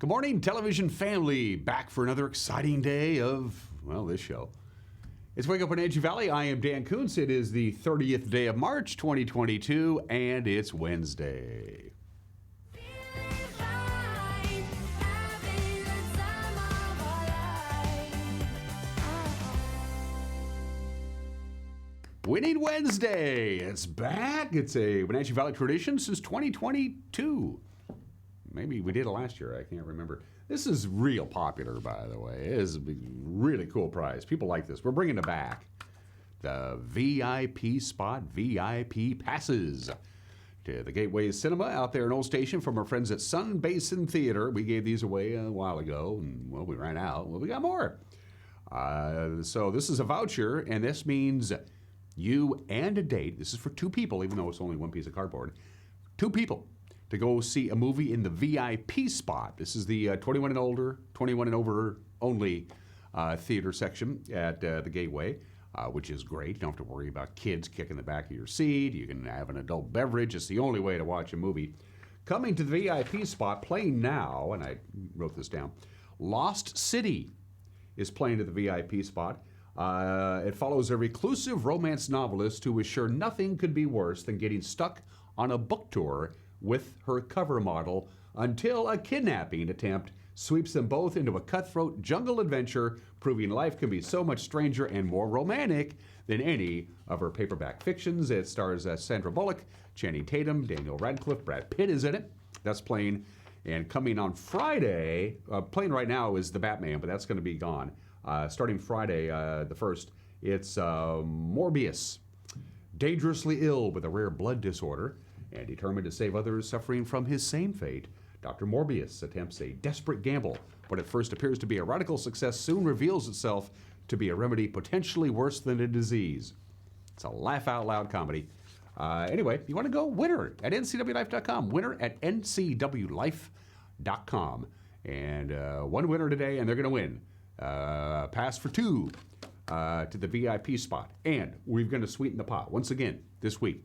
Good morning, television family. Back for another exciting day of, well, this show. It's Wake Up Wenatchee Valley. I am Dan Kuntz. It is the 30th day of March, 2022, and it's Wednesday. Winning Wednesday. It's back. It's a Wenatchee Valley tradition since 2022. Maybe we did it last year. I can't remember. This is real popular, by the way. It is a really cool prize. People like this. We're bringing it back. The VIP spot, VIP passes to the Gateway Cinema out there in Old Station from our friends at Sun Basin Theater. We gave these away a while ago, and, well, we ran out. Well, we got more. So this is a voucher, and this means you and a date. This is for two people, even though it's only one piece of cardboard. Two people to go see a movie in the VIP spot. This is the 21 and over only theater section at the Gateway, which is great. You don't have to worry about kids kicking the back of your seat. You can have an adult beverage. It's the only way to watch a movie. Coming to the VIP spot, playing now, and I wrote this down, Lost City is playing at the VIP spot. It follows a reclusive romance novelist who was sure nothing could be worse than getting stuck on a book tour with her cover model until a kidnapping attempt sweeps them both into a cutthroat jungle adventure, proving life can be so much stranger and more romantic than any of her paperback fictions. It stars Sandra Bullock, Channing Tatum, Daniel Radcliffe, Brad Pitt is in it. That's playing. And coming on Friday, playing right now is The Batman, but that's going to be gone. Starting Friday, the 1st, it's Morbius, dangerously ill with a rare blood disorder and determined to save others suffering from his same fate. Dr. Morbius attempts a desperate gamble. What at first appears to be a radical success soon reveals itself to be a remedy potentially worse than a disease. It's a laugh-out-loud comedy. Anyway, you want to go? Winner at ncwlife.com. Winner at ncwlife.com. And one winner today, and they're going to win. Pass for two to the VIP spot. And we're going to sweeten the pot once again this week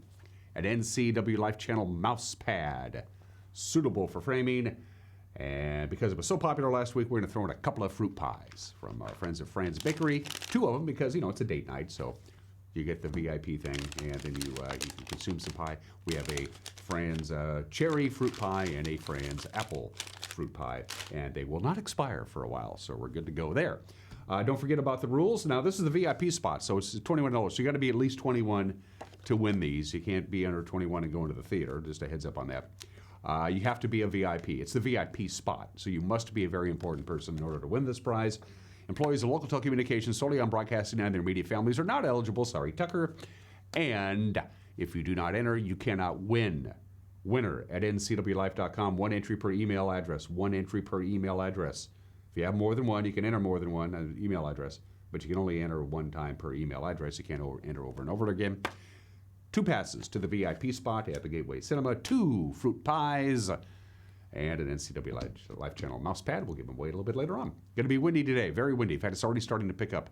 at Ncw Life Channel mouse pad, suitable for framing. And because it was so popular last week, we're going to throw in a couple of fruit pies from our friends at Fran's Bakery. Two of them because, you know, it's a date night, so you get the VIP thing, and then you can consume some pie. We have a Fran's cherry fruit pie and a Fran's apple fruit pie, and they will not expire for a while, so we're good to go there. Don't forget about the rules. Now, this is the VIP spot, so it's $21, so you got to be at least 21 to win these. You can't be under 21 and go into the theater, just a heads up on that. You have to be a VIP. It's the VIP spot, so you must be a very important person in order to win this prize. Employees of local telecommunications solely on broadcasting and their immediate families are not eligible. Sorry, Tucker. And if you do not enter, you cannot win. Winner at ncwlife.com. One entry per email address. One entry per email address. If you have more than one, you can enter more than one email address, but you can only enter one time per email address. You can't enter over and over again. Two passes to the VIP spot at the Gateway Cinema. Two fruit pies. And an Ncw Life Channel mouse pad. We'll give them away a little bit later on. Going to be windy today, very windy. In fact, it's already starting to pick up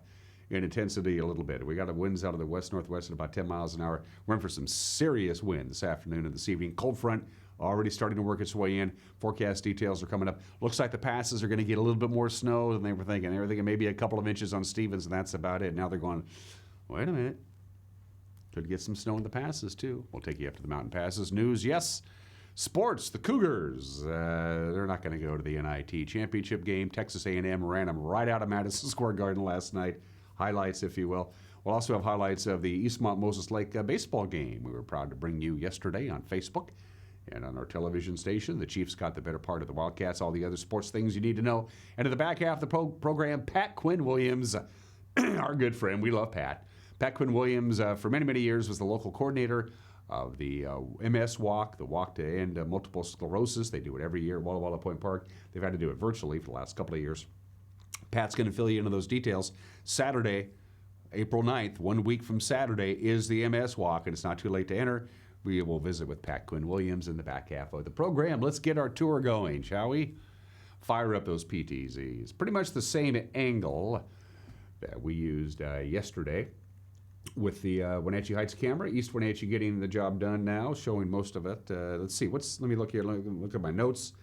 in intensity a little bit. We got the winds out of the west-northwest at about 10 miles an hour. We're in for some serious wind this afternoon and this evening. Cold front already starting to work its way in. Forecast details are coming up. Looks like the passes are going to get a little bit more snow than they were thinking. They were thinking maybe a couple of inches on Stevens, and that's about it. Now they're going, wait a minute. Could get some snow in the passes, too. We'll take you up to the mountain passes. News, yes. Sports, the Cougars, they're not going to go to the NIT championship game. Texas A&M ran them right out of Madison Square Garden last night. Highlights, if you will. We'll also have highlights of the Eastmont Moses Lake baseball game. We were proud to bring you yesterday on Facebook and on our television station. The Chiefs got the better part of the Wildcats, all the other sports things you need to know. And in the back half of the program, Pat Quinn-Williams, our good friend. We love Pat. Pat Quinn-Williams, for many, many years, was the local coordinator of the MS Walk, the Walk to End Multiple Sclerosis. They do it every year at Walla Walla Point Park. They've had to do it virtually for the last couple of years. Pat's going to fill you into those details. Saturday, April 9th, 1 week from Saturday, is the MS Walk, and it's not too late to enter. We will visit with Pat Quinn-Williams in the back half of the program. Let's get our tour going, shall we? Fire up those PTZs. Pretty much the same angle that we used yesterday with the Wenatchee Heights camera. East Wenatchee getting the job done now, showing most of it. Let's see. Let me look here. Look at my notes.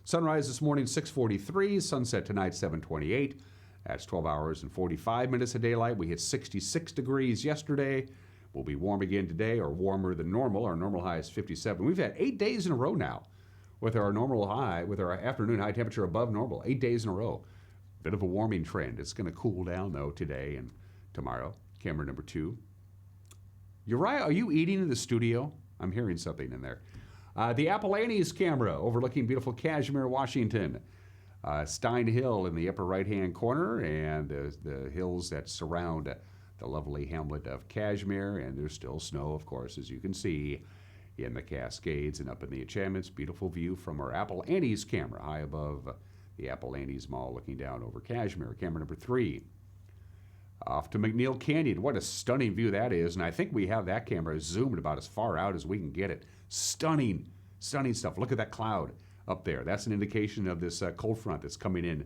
Sunrise this morning, 6:43. Sunset tonight, 7:28. That's 12 hours and 45 minutes of daylight. We hit 66 degrees yesterday. We'll be warm again today, or warmer than normal. Our normal high is 57. We've had 8 days in a row now with our normal high, with our afternoon high temperature above normal. 8 days in a row. Bit of a warming trend. It's going to cool down, though, today and tomorrow. Camera number 2. Uriah, are you eating in the studio? I'm hearing something in there. The Apple Annie's camera overlooking beautiful Kashmir, Washington. Stein Hill in the upper right-hand corner, and the hills that surround the lovely hamlet of Kashmir. And there's still snow, of course, as you can see, in the Cascades and up in the Enchantments. Beautiful view from our Apple Annie's camera, high above the Apple Annie's Mall, looking down over Kashmir. Camera number 3. Off to McNeil Canyon. What a stunning view that is. And I think we have that camera zoomed about as far out as we can get it. Stunning, stunning stuff. Look at that cloud up there. That's an indication of this cold front that's coming in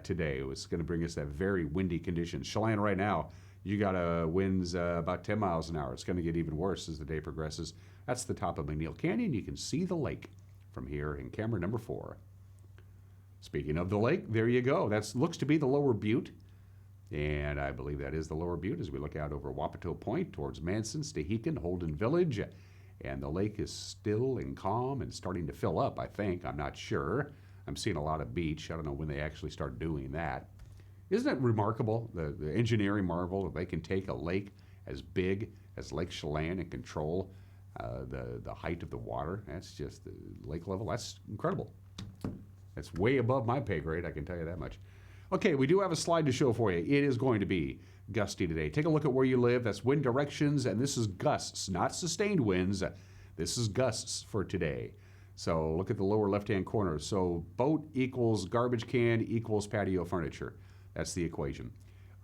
today. It's going to bring us that very windy conditions. Chelan, right now, you got winds about 10 miles an hour. It's going to get even worse as the day progresses. That's the top of McNeil Canyon. You can see the lake from here in camera number 4. Speaking of the lake, there you go. That looks to be the Lower Butte. And I believe that is the Lower Butte as we look out over Wapato Point towards Manson, Stehekin, Holden Village. And the lake is still and calm and starting to fill up, I think. I'm not sure. I'm seeing a lot of beach. I don't know when they actually start doing that. Isn't it remarkable, the engineering marvel, that they can take a lake as big as Lake Chelan and control the height of the water? That's just the lake level. That's incredible. That's way above my pay grade, I can tell you that much. Okay, we do have a slide to show for you. It is going to be gusty today. Take a look at where you live. That's wind directions, and this is gusts, not sustained winds. This is gusts for today. So look at the lower left-hand corner. So boat equals garbage can equals patio furniture. That's the equation.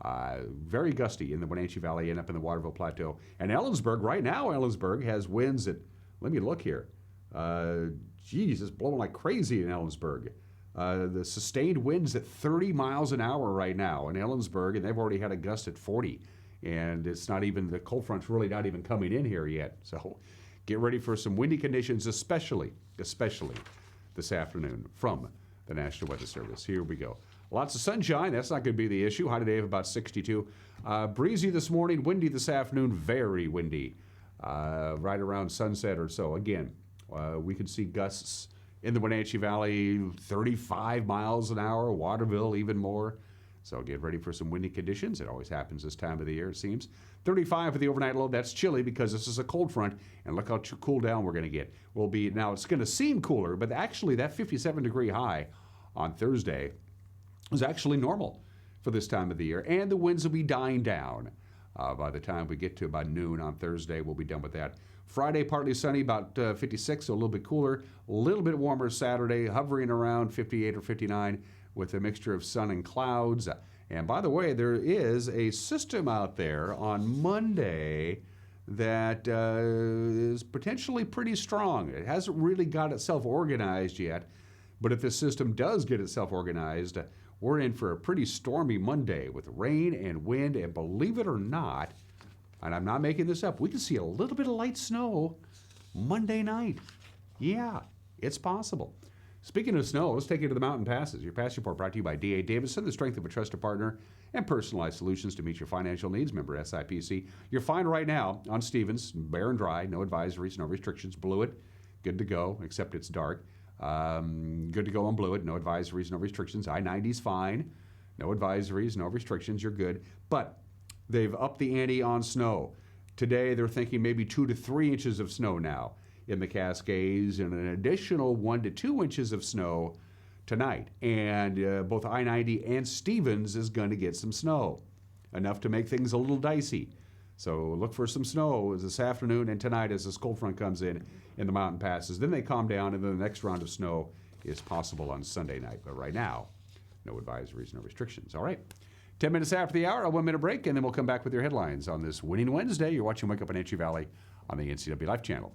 Very gusty in the Wenatchee Valley and up in the Waterville Plateau. And Ellensburg, right now, Ellensburg has winds at, let me look here. Geez, it's blowing like crazy in Ellensburg. The sustained winds at 30 miles an hour right now in Ellensburg, and they've already had a gust at 40. And it's not even, the cold front's really not even coming in here yet. So get ready for some windy conditions, especially this afternoon from the National Weather Service. Here we go. Lots of sunshine. That's not going to be the issue. High today of about 62. Breezy this morning, windy this afternoon, very windy. Right around sunset or so. Again, we could see gusts in the Wenatchee Valley, 35 miles an hour, Waterville even more. So get ready for some windy conditions. It always happens this time of the year, it seems. 35 for the overnight low. That's chilly because this is a cold front, and look how cool down we're going to get. Now it's going to seem cooler, but actually that 57-degree high on Thursday is actually normal for this time of the year, and the winds will be dying down. By the time we get to about noon on Thursday, we'll be done with that. Friday, partly sunny, about 56, so a little bit cooler. A little bit warmer Saturday, hovering around 58 or 59 with a mixture of sun and clouds. And by the way, there is a system out there on Monday that is potentially pretty strong. It hasn't really got itself organized yet, but if this system does get itself organized, we're in for a pretty stormy Monday with rain and wind, and believe it or not, and I'm not making this up, we can see a little bit of light snow Monday night. Yeah, it's possible. Speaking of snow, let's take you to the mountain passes. Your pass report brought to you by D.A. Davidson, the strength of a trusted partner, and personalized solutions to meet your financial needs. Member SIPC. You're fine right now on Stevens, bare and dry, no advisories, no restrictions. Blewett, good to go, except it's dark. Good to go on Blewett, no advisories, no restrictions. I-90's fine, no advisories, no restrictions, you're good. But they've upped the ante on snow. Today, they're thinking maybe 2 to 3 inches of snow now in the Cascades, and an additional 1 to 2 inches of snow tonight. And both I-90 and Stevens is going to get some snow, enough to make things a little dicey. So look for some snow this afternoon and tonight as this cold front comes in the mountain passes. Then they calm down, and then the next round of snow is possible on Sunday night. But right now, no advisories, no restrictions. All right. 10 minutes after the hour, a 1-minute break, and then we'll come back with your headlines on this Winning Wednesday. You're watching Wake Up in Ncw Valley on the Ncw Life Channel.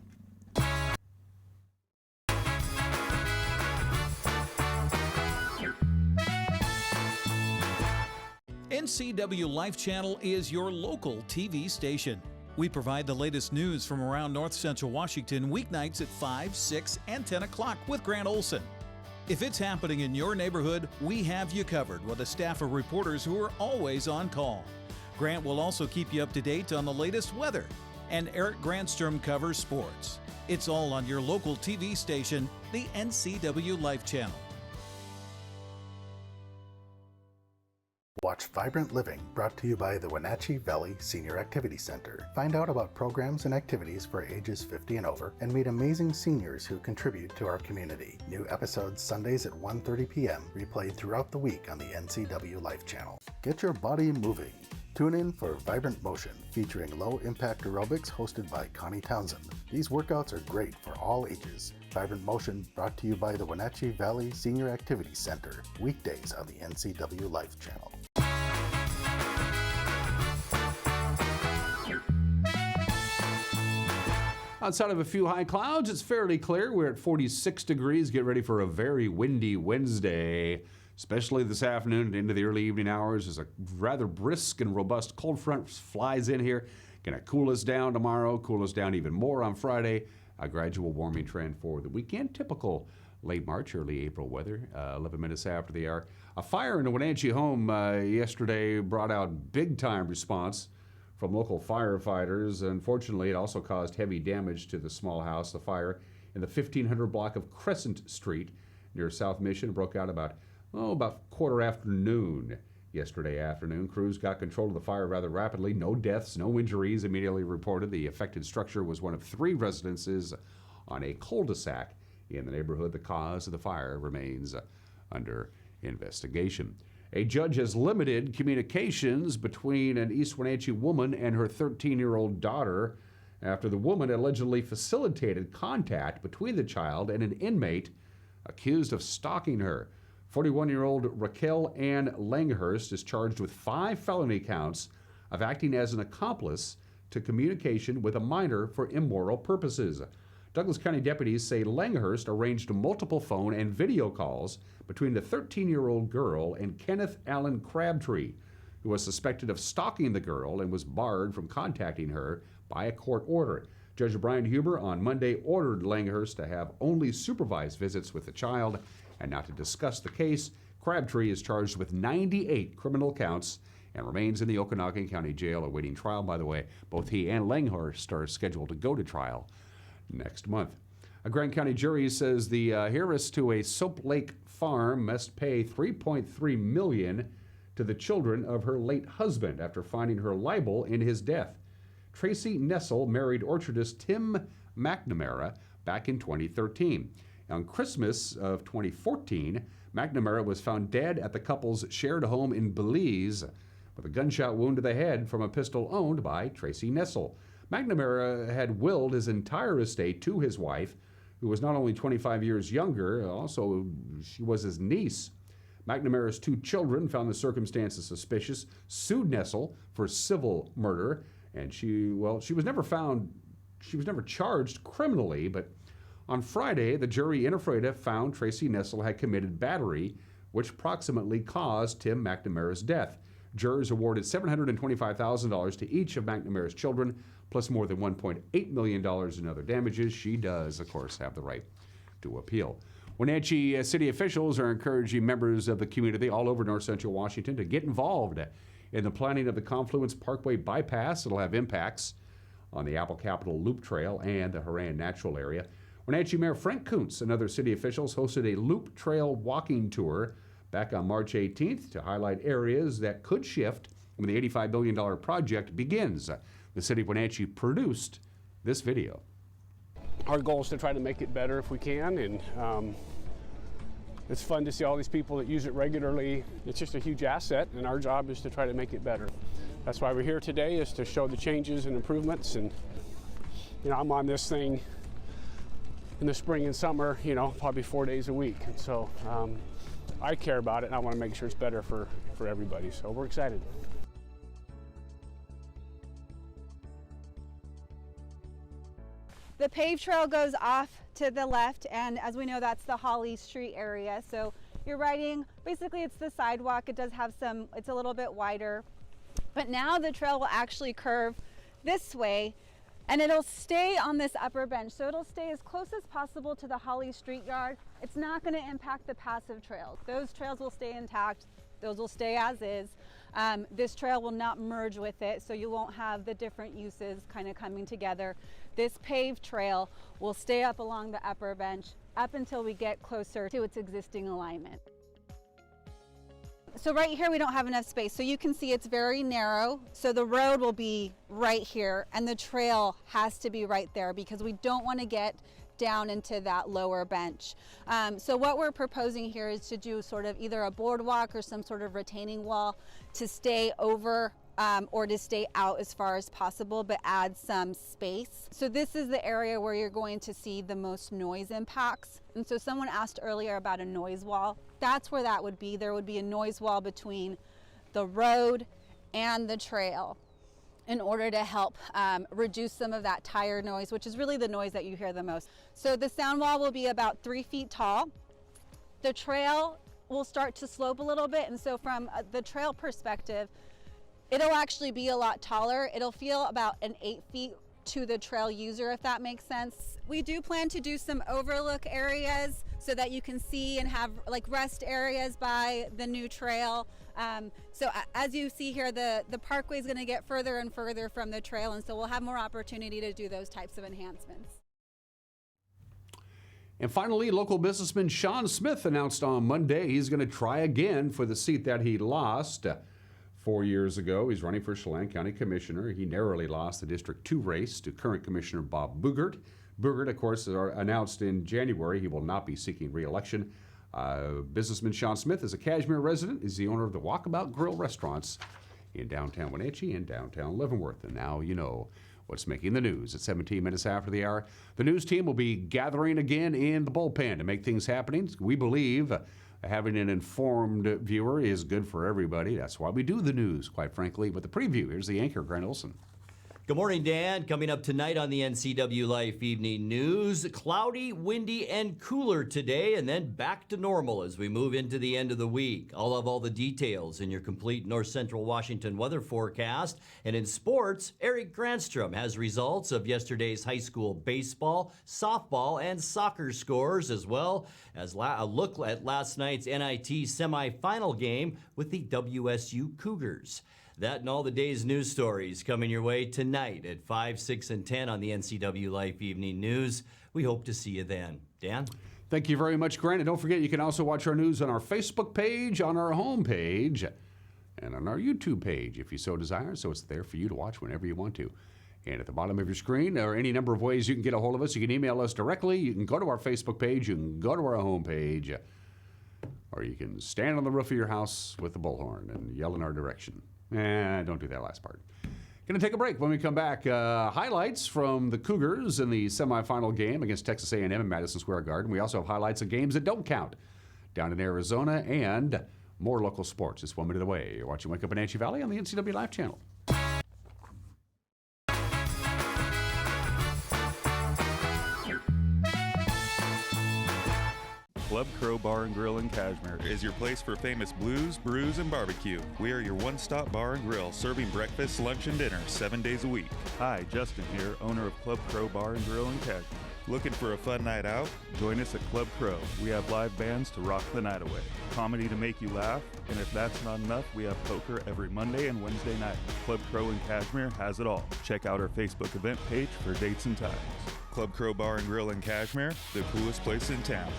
Ncw Life Channel is your local TV station. We provide the latest news from around North Central Washington weeknights at 5, 6, and 10 o'clock with Grant Olson. If it's happening in your neighborhood, we have you covered with a staff of reporters who are always on call. Grant will also keep you up to date on the latest weather, and Eric Grandstrom covers sports. It's all on your local TV station, the Ncw Life Channel. Watch Vibrant Living, brought to you by the Wenatchee Valley Senior Activity Center. Find out about programs and activities for ages 50 and over, and meet amazing seniors who contribute to our community. New episodes Sundays at 1:30 p.m., replayed throughout the week on the Ncw Life Channel. Get your body moving. Tune in for Vibrant Motion, featuring low-impact aerobics hosted by Connie Townsend. These workouts are great for all ages. Vibrant Motion, brought to you by the Wenatchee Valley Senior Activity Center, weekdays on the Ncw Life Channel. Outside of a few high clouds, it's fairly clear. We're at 46 degrees. Get ready for a very windy Wednesday, especially this afternoon and into the early evening hours as a rather brisk and robust cold front flies in here. Going to cool us down tomorrow, cool us down even more on Friday. A gradual warming trend for the weekend. Typical late March, early April weather, 11 minutes after the hour. A fire in a Wenatchee home yesterday brought out big-time response from local firefighters. Unfortunately, it also caused heavy damage to the small house. The fire in the 1500 block of Crescent Street near South Mission broke out about quarter after noon yesterday afternoon. Crews got control of the fire rather rapidly. No deaths, no injuries immediately reported. The affected structure was one of 3 residences on a cul-de-sac in the neighborhood. The cause of the fire remains under investigation. A judge has limited communications between an East Wenatchee woman and her 13-year-old daughter after the woman allegedly facilitated contact between the child and an inmate accused of stalking her. 41-year-old Raquel Ann Langhurst is charged with 5 felony counts of acting as an accomplice to communication with a minor for immoral purposes. Douglas County deputies say Langhurst arranged multiple phone and video calls between the 13-year-old girl and Kenneth Allen Crabtree, who was suspected of stalking the girl and was barred from contacting her by a court order. Judge Brian Huber on Monday ordered Langhurst to have only supervised visits with the child and not to discuss the case. Crabtree is charged with 98 criminal counts and remains in the Okanagan County Jail awaiting trial. By the way, both he and Langhurst are scheduled to go to trial next month. A Grant County jury says the heiress to a Soap Lake farm must pay $3.3 million to the children of her late husband after finding her liable in his death. Tracy Nessel married orchardist Tim McNamara back in 2013. On Christmas of 2014, McNamara was found dead at the couple's shared home in Belize with a gunshot wound to the head from a pistol owned by Tracy Nessel. McNamara had willed his entire estate to his wife, who was not only 25 years younger, also she was his niece. McNamara's 2 children found the circumstances suspicious, sued Nessel for civil murder, and she was never charged criminally, but on Friday, the jury in Ephrata found Tracy Nessel had committed battery, which proximately caused Tim McNamara's death. Jurors awarded $725,000 to each of McNamara's children, plus more than $1.8 million in other damages. She does, of course, have the right to appeal. Wenatchee city officials are encouraging members of the community all over north central Washington to get involved in the planning of the Confluence Parkway bypass. It'll have impacts on the Apple Capital Loop Trail and the Haran Natural Area. Wenatchee Mayor Frank Kuntz and other city officials hosted a Loop Trail walking tour back on March 18th to highlight areas that could shift when the $85 billion project begins. The city of Wenatchee produced this video. Our goal is to try to make it better if we can, and it's fun to see all these people that use it regularly. It's just a huge asset, and our job is to try to make it better. That's why we're here today, is to show the changes and improvements. And I'm on this thing in the spring and summer, probably 4 days a week. And so I care about it, and I want to make sure it's better for everybody. So we're excited. The paved trail goes off to the left, and as we know, that's the Holly Street area. So you're riding, basically it's the sidewalk. It does have it's a little bit wider, but now the trail will actually curve this way And it'll stay on this upper bench, so it'll stay as close as possible to the Holly Street Yard. It's not going to impact the passive trails. Those trails will stay intact. Those will stay as is. This trail will not merge with it, so you won't have the different uses kind of coming together. This paved trail will stay up along the upper bench up until we get closer to its existing alignment. So right here we don't have enough space, so you can see it's very narrow, so the road will be right here and the trail has to be right there because we don't want to get down into that lower bench. So what we're proposing here is to do sort of either a boardwalk or some sort of retaining wall to stay over or to stay out as far as possible, but add some space. So this is the area where you're going to see the most noise impacts. And so someone asked earlier about a noise wall. That's where that would be. There would be a noise wall between the road and the trail in order to help reduce some of that tire noise, which is really the noise that you hear the most. So the sound wall will be about 3 feet tall. The trail will start to slope a little bit, and so from the trail perspective, it'll actually be a lot taller. It'll feel about an 8 feet to the trail user, if that makes sense. We do plan to do some overlook areas so that you can see and have like rest areas by the new trail. So as you see here, the parkway is going to get further and further from the trail, and so we'll have more opportunity to do those types of enhancements. And finally, local businessman Sean Smith announced on Monday he's going to try again for the seat that he lost 4 years ago. He's running for Chelan County Commissioner. He narrowly lost the District 2 race to current Commissioner Bob Boogert. Boogert, of course, announced in January he will not be seeking re-election. Businessman Sean Smith is a Cashmere resident. He's the owner of the Walkabout Grill restaurants in downtown Wenatchee and downtown Leavenworth. And now you know what's making the news. At 17 minutes after the hour, the news team will be gathering again in the bullpen to make things happening. We believe having an informed viewer is good for everybody. That's why we do the news, quite frankly. But the preview, here's the anchor, Grant Olson. Good morning, Dan. Coming up tonight on the Ncw Life Evening News, cloudy, windy, and cooler today, and then back to normal as we move into the end of the week. I'll have all the details in your complete North Central Washington weather forecast. And in sports, Eric Granstrom has results of yesterday's high school baseball, softball, and soccer scores, as well as a look at last night's NIT semifinal game with the WSU Cougars. That and all the day's news stories coming your way tonight at 5, 6, and 10 on the Ncw Life Evening News. We hope to see you then. Dan? Thank you very much, Grant. And don't forget, you can also watch our news on our Facebook page, on our homepage, and on our YouTube page if you so desire. So it's there for you to watch whenever you want to. And at the bottom of your screen, there are any number of ways you can get a hold of us. You can email us directly. You can go to our Facebook page. You can go to our homepage. Or you can stand on the roof of your house with the bullhorn and yell in our direction. Don't do that last part. Going to take a break. When we come back, highlights from the Cougars in the semifinal game against Texas A&M in Madison Square Garden. We also have highlights of games that don't count down in Arizona and more local sports. Just 1 minute away. You're watching Wake Up Wenatchee Valley on the Ncw Life Channel. Club Crow Bar and Grill in Cashmere is your place for famous blues, brews, and barbecue. We are your one-stop bar and grill, serving breakfast, lunch, and dinner 7 days a week. Hi, Justin here, owner of Club Crow Bar and Grill in Cashmere. Looking for a fun night out? Join us at Club Crow. We have live bands to rock the night away, comedy to make you laugh, and if that's not enough, we have poker every Monday and Wednesday night. Club Crow in Cashmere has it all. Check out our Facebook event page for dates and times. Club Crow Bar and Grill in Cashmere, the coolest place in town.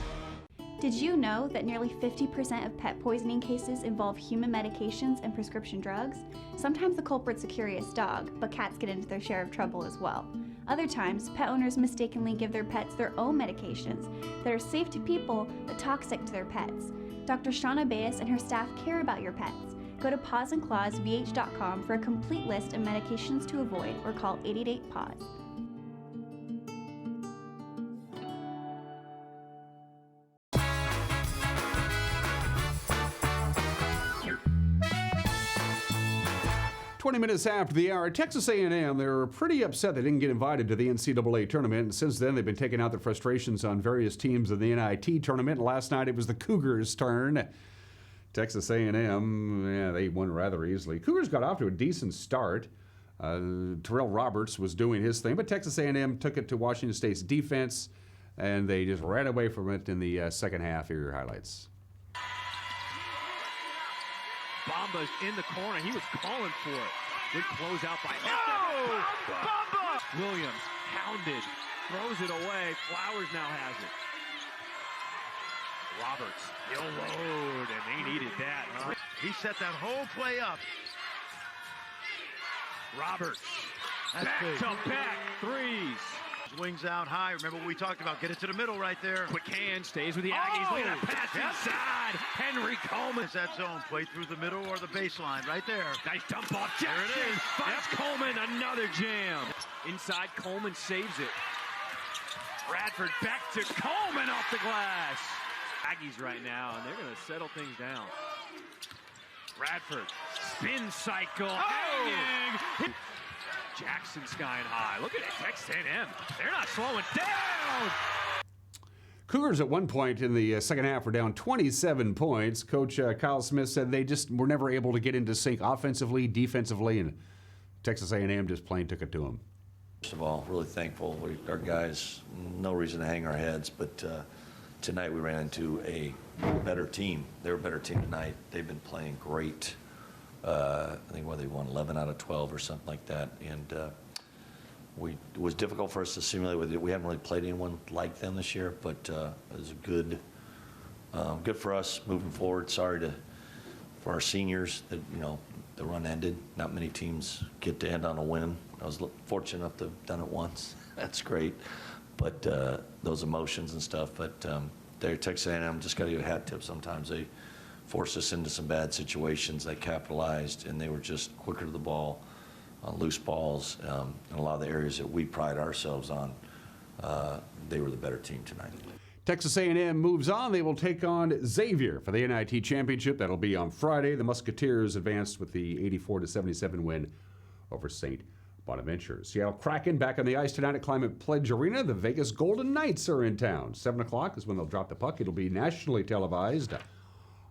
Did you know that nearly 50% of pet poisoning cases involve human medications and prescription drugs? Sometimes the culprit's a curious dog, but cats get into their share of trouble as well. Other times, pet owners mistakenly give their pets their own medications that are safe to people but toxic to their pets. Dr. Shauna Baez and her staff care about your pets. Go to pawsandclawsvh.com for a complete list of medications to avoid or call 888-PAWS. 20 minutes after the hour, Texas A&M, they were pretty upset they didn't get invited to the NCAA tournament. And since then, they've been taking out their frustrations on various teams in the NIT tournament. Last night, it was the Cougars' turn. Texas A&M, they won rather easily. Cougars got off to a decent start. Terrell Roberts was doing his thing, but Texas A&M took it to Washington State's defense, and they just ran away from it in the second half. Here are your highlights. Bomba's in the corner. He was calling for it. Good close out by Bomba! Williams hounded, throws it away. Flowers now has it. Roberts, he'll load, and they needed that. Huh? He set that whole play up. Roberts, back-to-back threes. Wings out high. Remember what we talked about. Get it to the middle right there. Quick hand, stays with the Aggies. Look at that pass inside. Henry Coleman. Is that zone? Play through the middle or the baseline right there. Nice dump off. Jackson. There it is. Finds Coleman, another jam. Inside, Coleman saves it. Bradford back to Coleman off the glass. Aggies right now, and they're going to settle things down. Bradford, spin cycle, hanging. Jackson skying high. Look at it, Texas A&M. They're not slowing down. Cougars at one point in the second half were down 27 points. Coach Kyle Smith said they just were never able to get into sync offensively, defensively, and Texas A&M just plain took it to them. First of all, really thankful. Our guys, no reason to hang our heads, but tonight we ran into a better team. They're a better team tonight. They've been playing great. I think they won 11 out of 12 or something like that, and it was difficult for us to simulate with it. We haven't really played anyone like them this year, but it was good for us moving forward. Sorry for our seniors that the run ended. Not many teams get to end on a win. I was fortunate enough to have done it once. That's great, but those emotions and stuff. But Texas A&M just got to give a hat tip. Sometimes they forced us into some bad situations. They capitalized, and they were just quicker to the ball on loose balls. In a lot of the areas that we pride ourselves on, they were the better team tonight. Texas A&M moves on. They will take on Xavier for the NIT Championship. That'll be on Friday. The Musketeers advanced with the 84-77 win over St. Bonaventure. Seattle Kraken back on the ice tonight at Climate Pledge Arena. The Vegas Golden Knights are in town. 7 o'clock is when they'll drop the puck. It'll be nationally televised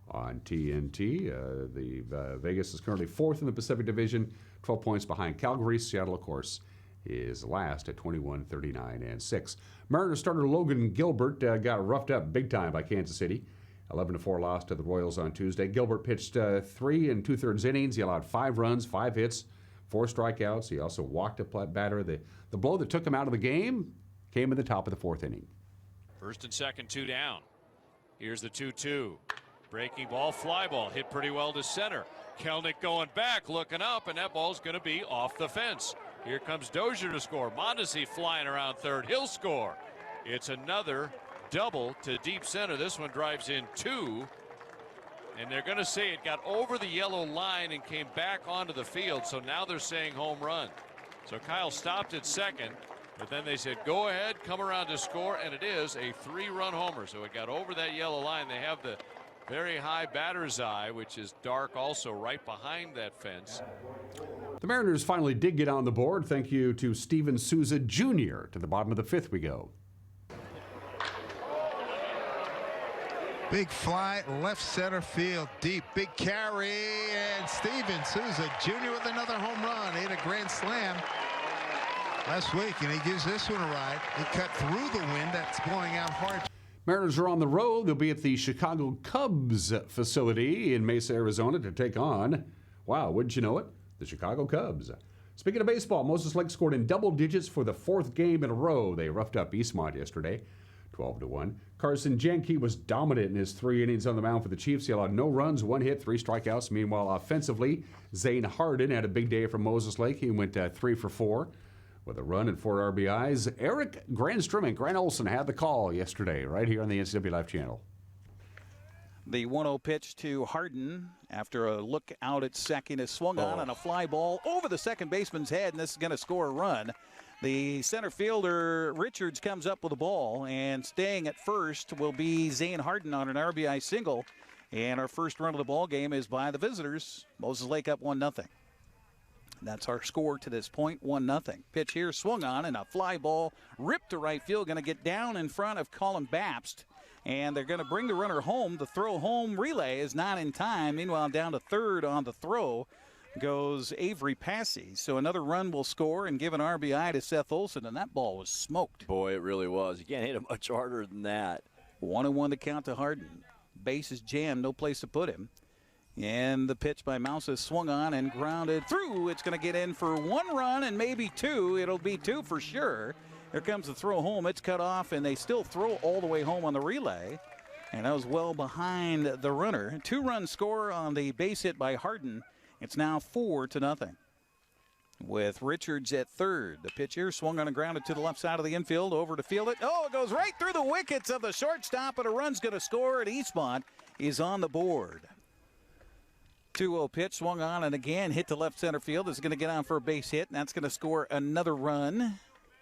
on TNT. Vegas is currently 4th in the Pacific Division, 12 points behind Calgary. Seattle, of course, is last at 21-39-6. Mariners starter Logan Gilbert got roughed up big time by Kansas City. 11-4 loss to the Royals on Tuesday. Gilbert pitched 3 2/3 innings. He allowed 5 runs, 5 hits, 4 strikeouts. He also walked a batter. The blow that took him out of the game came in the top of the 4th inning. First and second, 2 down. Here's the 2-2. Breaking ball, fly ball, hit pretty well to center. Kelnick going back, looking up, and that ball's going to be off the fence. Here comes Dozier to score. Mondesi flying around third. He'll score. It's another double to deep center. This one drives in 2. And they're going to say it got over the yellow line and came back onto the field. So now they're saying home run. So Kyle stopped at second, but then they said, go ahead, come around to score. And it is a 3-run homer. So it got over that yellow line. They have the very high batter's eye, which is dark also right behind that fence. The Mariners finally did get on the board. Thank you to Steven Souza Jr. To the bottom of the 5th we go. Big fly, left center field, deep, big carry, and Steven Souza Jr. with another home run. He had a grand slam last week, and he gives this one a ride. He cut through the wind that's blowing out hard. Mariners are on the road. They'll be at the Chicago Cubs facility in Mesa, Arizona to take on, wow, wouldn't you know it, the Chicago Cubs. Speaking of baseball, Moses Lake scored in double digits for the 4th game in a row. They roughed up Eastmont yesterday, 12-1. Carson Janke was dominant in his 3 innings on the mound for the Chiefs. He allowed no runs, 1 hit, 3 strikeouts. Meanwhile, offensively, Zane Harden had a big day from Moses Lake. He went 3 for 4 with a run and 4 RBIs. Eric Granstrom and Grant Olson had the call yesterday right here on the Ncw Life Channel. The 1-0 pitch to Harden after a look out at second is swung on a fly ball over the second baseman's head, and this is going to score a run. The center fielder, Richards, comes up with the ball, and staying at first will be Zane Harden on an RBI single. And our first run of the ball game is by the visitors. Moses Lake up 1-0. That's our score to this point, 1-0. Pitch here swung on, and a fly ball ripped to right field, going to get down in front of Colin Babst. And they're going to bring the runner home. The throw home relay is not in time. Meanwhile, down to third on the throw goes Avery Passy. So another run will score and give an RBI to Seth Olson, and that ball was smoked. Boy, it really was. You can't hit it much harder than that. 1-1 the count to Harden. Base is jammed, no place to put him. And the pitch by Mouse is swung on and grounded through. It's going to get in for 1 run and maybe 2. It'll be 2 for sure. Here comes the throw home. It's cut off, and they still throw all the way home on the relay. And that was well behind the runner. 2-run score on the base hit by Harden. It's now 4-0. With Richards at third. The pitch here swung on and grounded to the left side of the infield. Over to field it. Oh, it goes right through the wickets of the shortstop, and a run's going to score, and Eastmont is on the board. 2-0 pitch swung on and again hit to left center field. It's going to get on for a base hit, and that's going to score another run.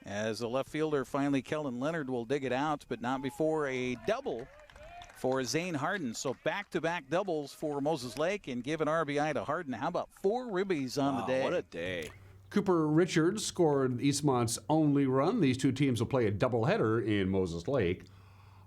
As the left fielder, finally, Kellen Leonard will dig it out, but not before a double for Zane Harden. So back-to-back doubles for Moses Lake and give an RBI to Harden. How about 4 ribbies on the day? What a day. Cooper Richards scored Eastmont's only run. These two teams will play a doubleheader in Moses Lake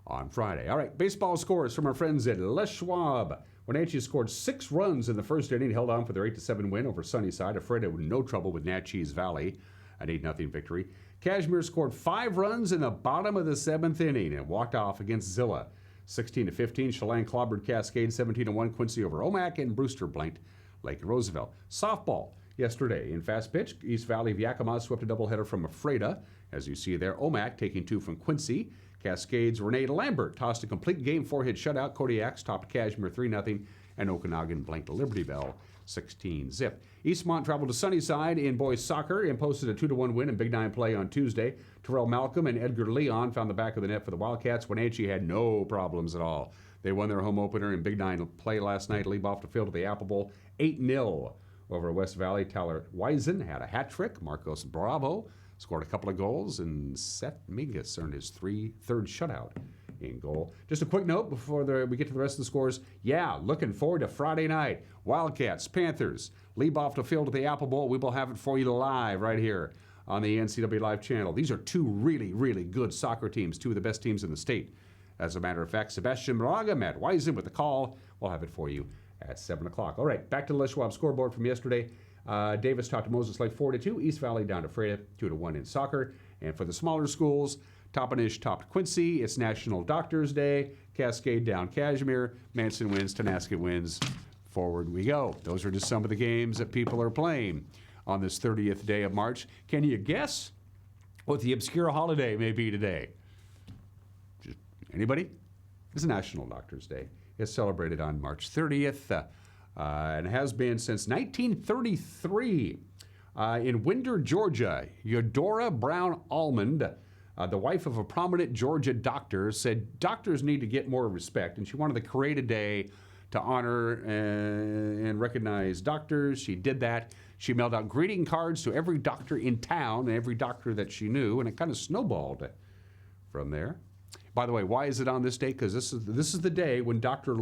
on Friday. All right, baseball scores from our friends at Les Schwab. Wenatchee scored 6 runs in the first inning, held on for their 8-7 win over Sunnyside. Afraid of no trouble with Natchez Valley, an 8-0 victory. Cashmere scored 5 runs in the bottom of the 7th inning and walked off against Zilla. 16-15, Chelan clobbered Cascade. 17-1, Quincy over Omak, and Brewster blanked Lake Roosevelt. Softball yesterday in fast pitch, East Valley of Yakima swept a doubleheader from Ephrata. As you see there, Omak taking 2 from Quincy. Cascade's Renee Lambert tossed a complete game 4-hit shutout. Kodiak's topped Cashmere 3-0, and Okanagan blanked Liberty Bell 16-zip. Eastmont traveled to Sunnyside in boys soccer and posted a 2-1 win in Big 9 play on Tuesday. Terrell Malcolm and Edgar Leon found the back of the net for the Wildcats. Wenatchee had no problems at all. They won their home opener in Big 9 play last night, leave off the field of the Apple Bowl 8-0 over West Valley. Tyler Wiesen had a hat trick. Marcos Bravo scored a couple of goals, and Seth Mingus earned his third shutout in goal. Just a quick note before we get to the rest of the scores. Yeah, looking forward to Friday night. Wildcats, Panthers, leave off the field at the Apple Bowl. We will have it for you live right here on the Ncw Life Channel. These are 2 really, really good soccer teams, 2 of the best teams in the state. As a matter of fact, Sebastian Moraga, Matt Wiesen with the call. We'll have it for you at 7 o'clock. All right, back to the Les Schwab scoreboard from yesterday. Davis talked to Moses Lake 4-2. East Valley down to Freda 2-1 in soccer. And for the smaller schools, Toppenish topped Quincy. It's National Doctors Day. Cascade down Cashmere. Manson wins. Tonasket wins. Forward we go. Those are just some of the games that people are playing on this 30th day of March. Can you guess what the obscure holiday may be today? Anybody? It's National Doctors Day. It's celebrated on March 30th. And has been since 1933. In Winder, Georgia, Eudora Brown Almond, the wife of a prominent Georgia doctor, said doctors need to get more respect, and she wanted to create a day to honor and recognize doctors. She did that. She mailed out greeting cards to every doctor in town and every doctor that she knew, and it kind of snowballed from there. By the way, why is it on this day? Because this is the day when Dr.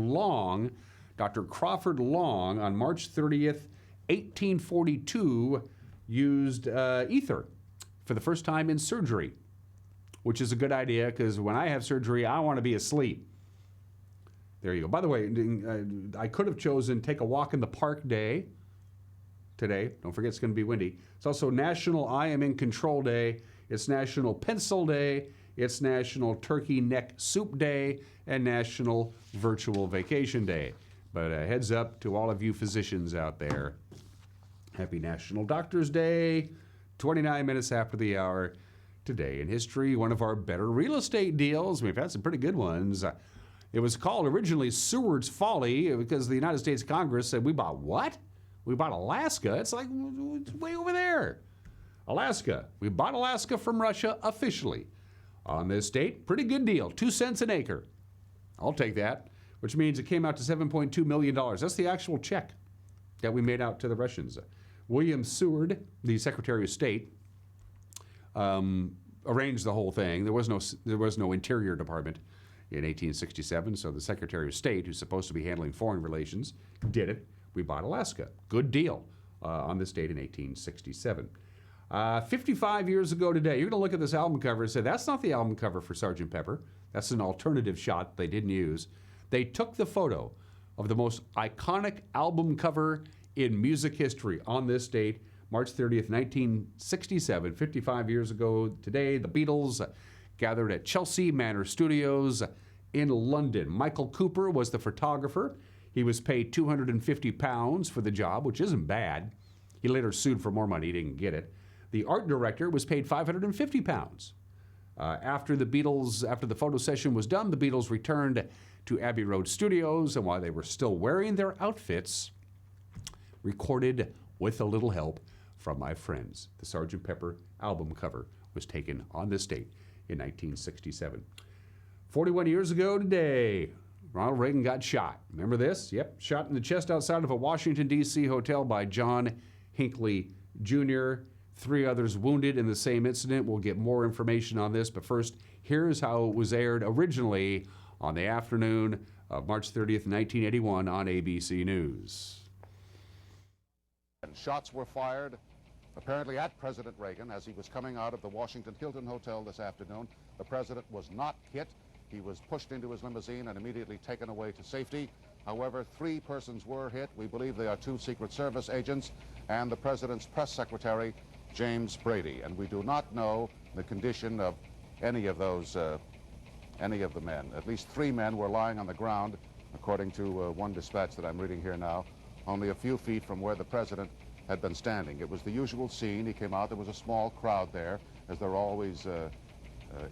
Crawford Long, on March 30th, 1842, used ether for the first time in surgery, which is a good idea because when I have surgery, I want to be asleep. There you go. By the way, I could have chosen Take a Walk in the Park Day today. Don't forget it's going to be windy. It's also National I Am in Control Day. It's National Pencil Day. It's National Turkey Neck Soup Day and National Virtual Vacation Day. But heads up to all of you physicians out there. Happy National Doctors Day. 29 minutes after the hour. Today in history, one of our better real estate deals. We've had some pretty good ones. It was called originally Seward's Folly because the United States Congress said, we bought what? We bought Alaska. It's like it's way over there. Alaska. We bought Alaska from Russia officially. On this date, pretty good deal. 2 cents an acre. I'll take that. Which means it came out to $7.2 million. That's the actual check that we made out to the Russians. William Seward, the Secretary of State, arranged the whole thing. There was no Interior Department in 1867, so the Secretary of State, who's supposed to be handling foreign relations, did it. We bought Alaska. Good deal on this date in 1867. 55 years ago today, you're going to look at this album cover and say, that's not the album cover for Sgt. Pepper. That's an alternative shot they didn't use. They took the photo of the most iconic album cover in music history on this date, March 30th, 1967, 55 years ago today, the Beatles gathered at Chelsea Manor Studios in London. Michael Cooper was the photographer. He was paid £250 for the job, which isn't bad. He later sued for more money. He didn't get it. The art director was paid £550. After the photo session was done, the Beatles returned to Abbey Road Studios, and while they were still wearing their outfits, recorded with a little help from my friends. The Sgt. Pepper album cover was taken on this date in 1967. 41 years ago today, Ronald Reagan got shot. Remember this? Yep, shot in the chest outside of a Washington, D.C. hotel by John Hinckley Jr. 3 others wounded in the same incident. We'll get more information on this, but first, here's how it was aired originally on the afternoon of March 30th, 1981 on ABC News. And shots were fired, apparently at President Reagan as he was coming out of the Washington Hilton Hotel this afternoon. The president was not hit. He was pushed into his limousine and immediately taken away to safety. However, 3 persons were hit. We believe they are 2 Secret Service agents and the president's press secretary, James Brady. And we do not know the condition of any of the men. At least 3 men were lying on the ground, according to one dispatch that I'm reading here now, only a few feet from where the president had been standing. It was the usual scene. He came out. There was a small crowd there, as there always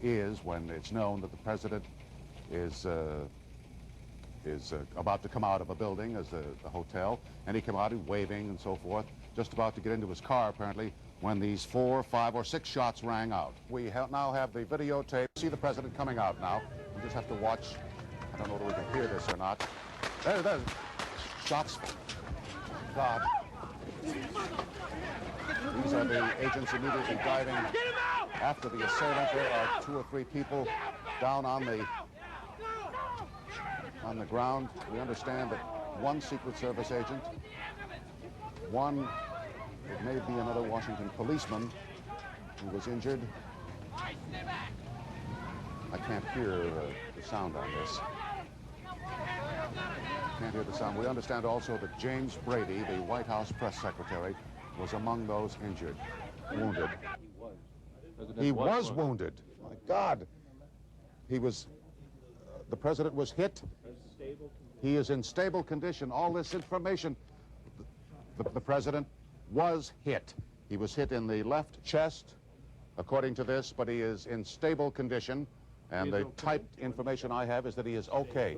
is when it's known that the president is about to come out of a building, as a hotel, and he came out waving and so forth, just about to get into his car, apparently, when these 4, 5, or 6 shots rang out. We now have the videotape. See the president coming out now. We just have to watch. I don't know whether we can hear this or not. There's shots. God. These are the agents immediately diving after the assailant. There are 2 or 3 people down on the ground. We understand that 1 Secret Service agent, 1, it may be another Washington policeman who was injured. I can't hear the sound on this. Can't hear the sound. We understand also that James Brady, the White House press secretary, was among those injured, wounded. He was wounded. My God. He was, the president was hit. He is in stable condition. All this information, the president was hit. He was hit in the left chest, according to this, but he is in stable condition. And the typed information I have is that he is okay.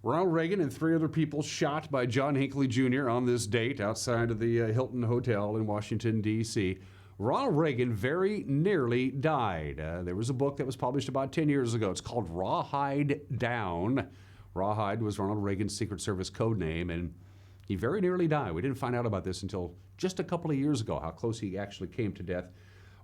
Ronald Reagan and 3 other people shot by John Hinckley Jr. on this date outside of the Hilton Hotel in Washington, D.C. Ronald Reagan very nearly died. There was a book that was published about 10 years ago. It's called Rawhide Down. Rawhide was Ronald Reagan's Secret Service code name, and he very nearly died. We didn't find out about this until just a couple of years ago, how close he actually came to death.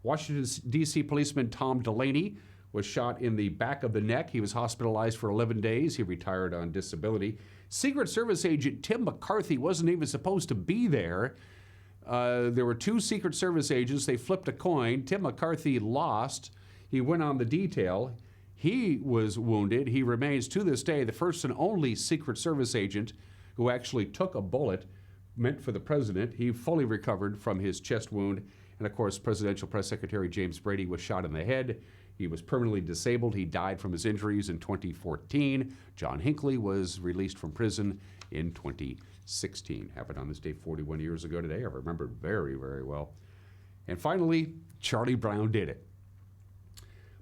Washington, D.C. policeman Tom Delaney was shot in the back of the neck. He was hospitalized for 11 days. He retired on disability. Secret Service agent Tim McCarthy wasn't even supposed to be there. There were 2 Secret Service agents. They flipped a coin. Tim McCarthy lost. He went on the detail. He was wounded. He remains to this day the first and only Secret Service agent who actually took a bullet meant for the president. He fully recovered from his chest wound. And of course, Presidential Press Secretary James Brady was shot in the head. He was permanently disabled. He died from his injuries in 2014. John Hinckley was released from prison in 2016. Happened on this day 41 years ago today. I remember it very, very well. And finally, Charlie Brown did it.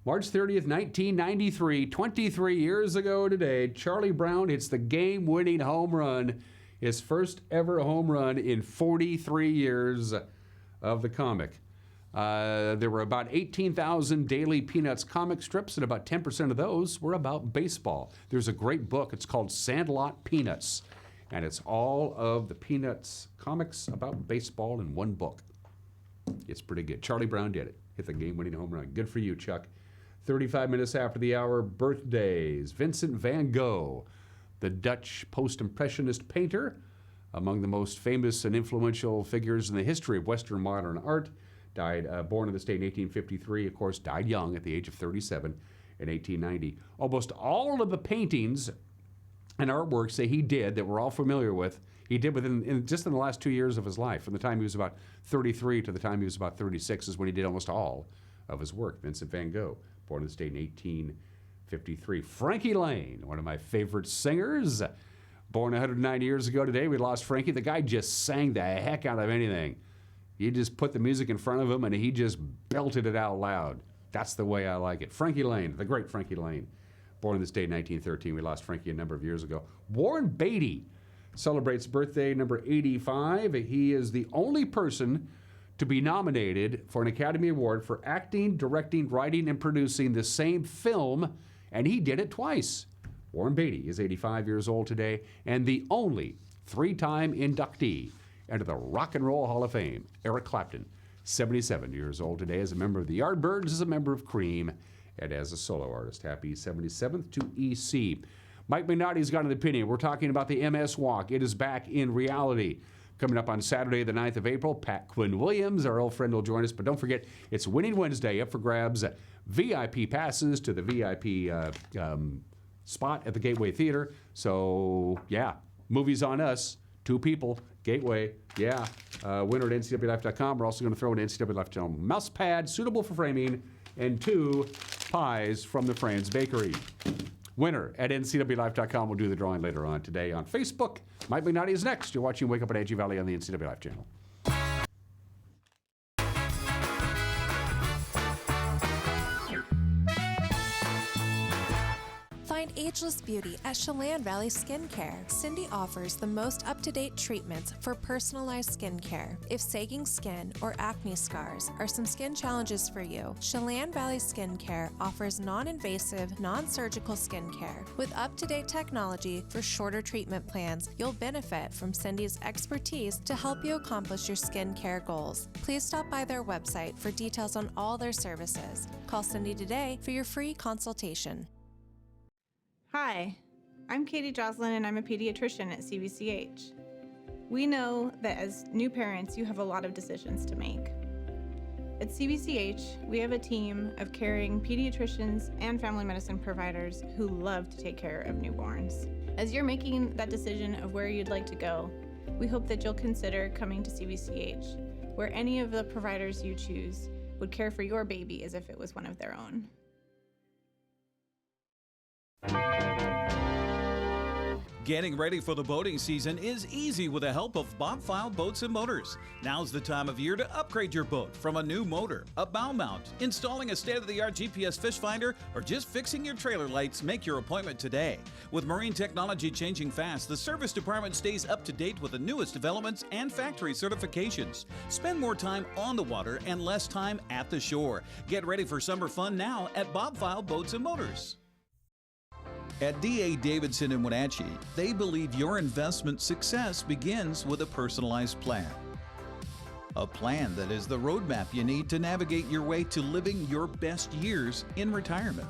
March 30th, 1993, 23 years ago today, Charlie Brown hits the game-winning home run, his first ever home run in 43 years of the comic. There were about 18,000 daily Peanuts comic strips, and about 10% of those were about baseball. There's a great book. It's called Sandlot Peanuts, and it's all of the Peanuts comics about baseball in one book. It's pretty good. Charlie Brown did it. Hit the game-winning home run. Good for you, Chuck. 35 minutes after the hour, birthdays. Vincent Van Gogh, the Dutch post-impressionist painter, among the most famous and influential figures in the history of Western modern art, died, born in the state in 1853, of course, died young at the age of 37 in 1890. Almost all of the paintings and artworks that he did that we're all familiar with. He did just in the last 2 years of his life. From the time he was about 33 to the time he was about 36 is when he did almost all of his work. Vincent Van Gogh, born in the state in 1853. Frankie Lane, one of my favorite singers, born 109 years ago today. We lost Frankie. The guy just sang the heck out of anything. You just put the music in front of him and he just belted it out loud. That's the way I like it. Frankie Lane, the great Frankie Lane, born in this state in 1913. We lost Frankie a number of years ago. Warren Beatty celebrates birthday number 85. He is the only person to be nominated for an Academy Award for acting, directing, writing, and producing the same film, and he did it twice. Warren Beatty is 85 years old today and the only 3-time inductee into the Rock and Roll Hall of Fame. Eric Clapton, 77 years old today, as a member of the Yardbirds, as a member of Cream, and as a solo artist. Happy 77th to EC. Mike Mignotti's got an opinion. We're talking about the MS Walk. It is back in reality. Coming up on Saturday, the 9th of April, Pat Quinn-Williams, our old friend, will join us. But don't forget, it's Winning Wednesday, up for grabs. VIP passes to the VIP spot at the Gateway Theater. So, yeah, movies on us. 2 people, Gateway, yeah. Winner at ncwlife.com. We're also going to throw an NCW Life Channel mouse pad, suitable for framing, and 2 pies from the Franz Bakery. Winner at ncwlife.com. We'll do the drawing later on today on Facebook. Mike Mignotti is next. You're watching Wake Up at Angie Valley on the NCW Life Channel. Find ageless beauty at Chelan Valley Skincare. Cindy offers the most up-to-date treatments for personalized skincare. If sagging skin or acne scars are some skin challenges for you, Chelan Valley Skincare offers non-invasive, non-surgical skincare. With up-to-date technology for shorter treatment plans, you'll benefit from Cindy's expertise to help you accomplish your skincare goals. Please stop by their website for details on all their services. Call Cindy today for your free consultation. Hi, I'm Katie Joslin and I'm a pediatrician at CVCH. We know that as new parents, you have a lot of decisions to make. At CVCH, we have a team of caring pediatricians and family medicine providers who love to take care of newborns. As you're making that decision of where you'd like to go, we hope that you'll consider coming to CVCH, where any of the providers you choose would care for your baby as if it was one of their own. Getting ready for the boating season is easy with the help of Bob File Boats and Motors. Now's the time of year to upgrade your boat from a new motor, a bow mount, installing a state-of-the-art GPS fish finder, or just fixing your trailer lights. Make your appointment today. With marine technology changing fast, the service department stays up to date with the newest developments and factory certifications. Spend more time on the water and less time at the shore. Get ready for summer fun now at Bob File Boats and Motors. At D.A. Davidson in Wenatchee, they believe your investment success begins with a personalized plan. A plan that is the roadmap you need to navigate your way to living your best years in retirement.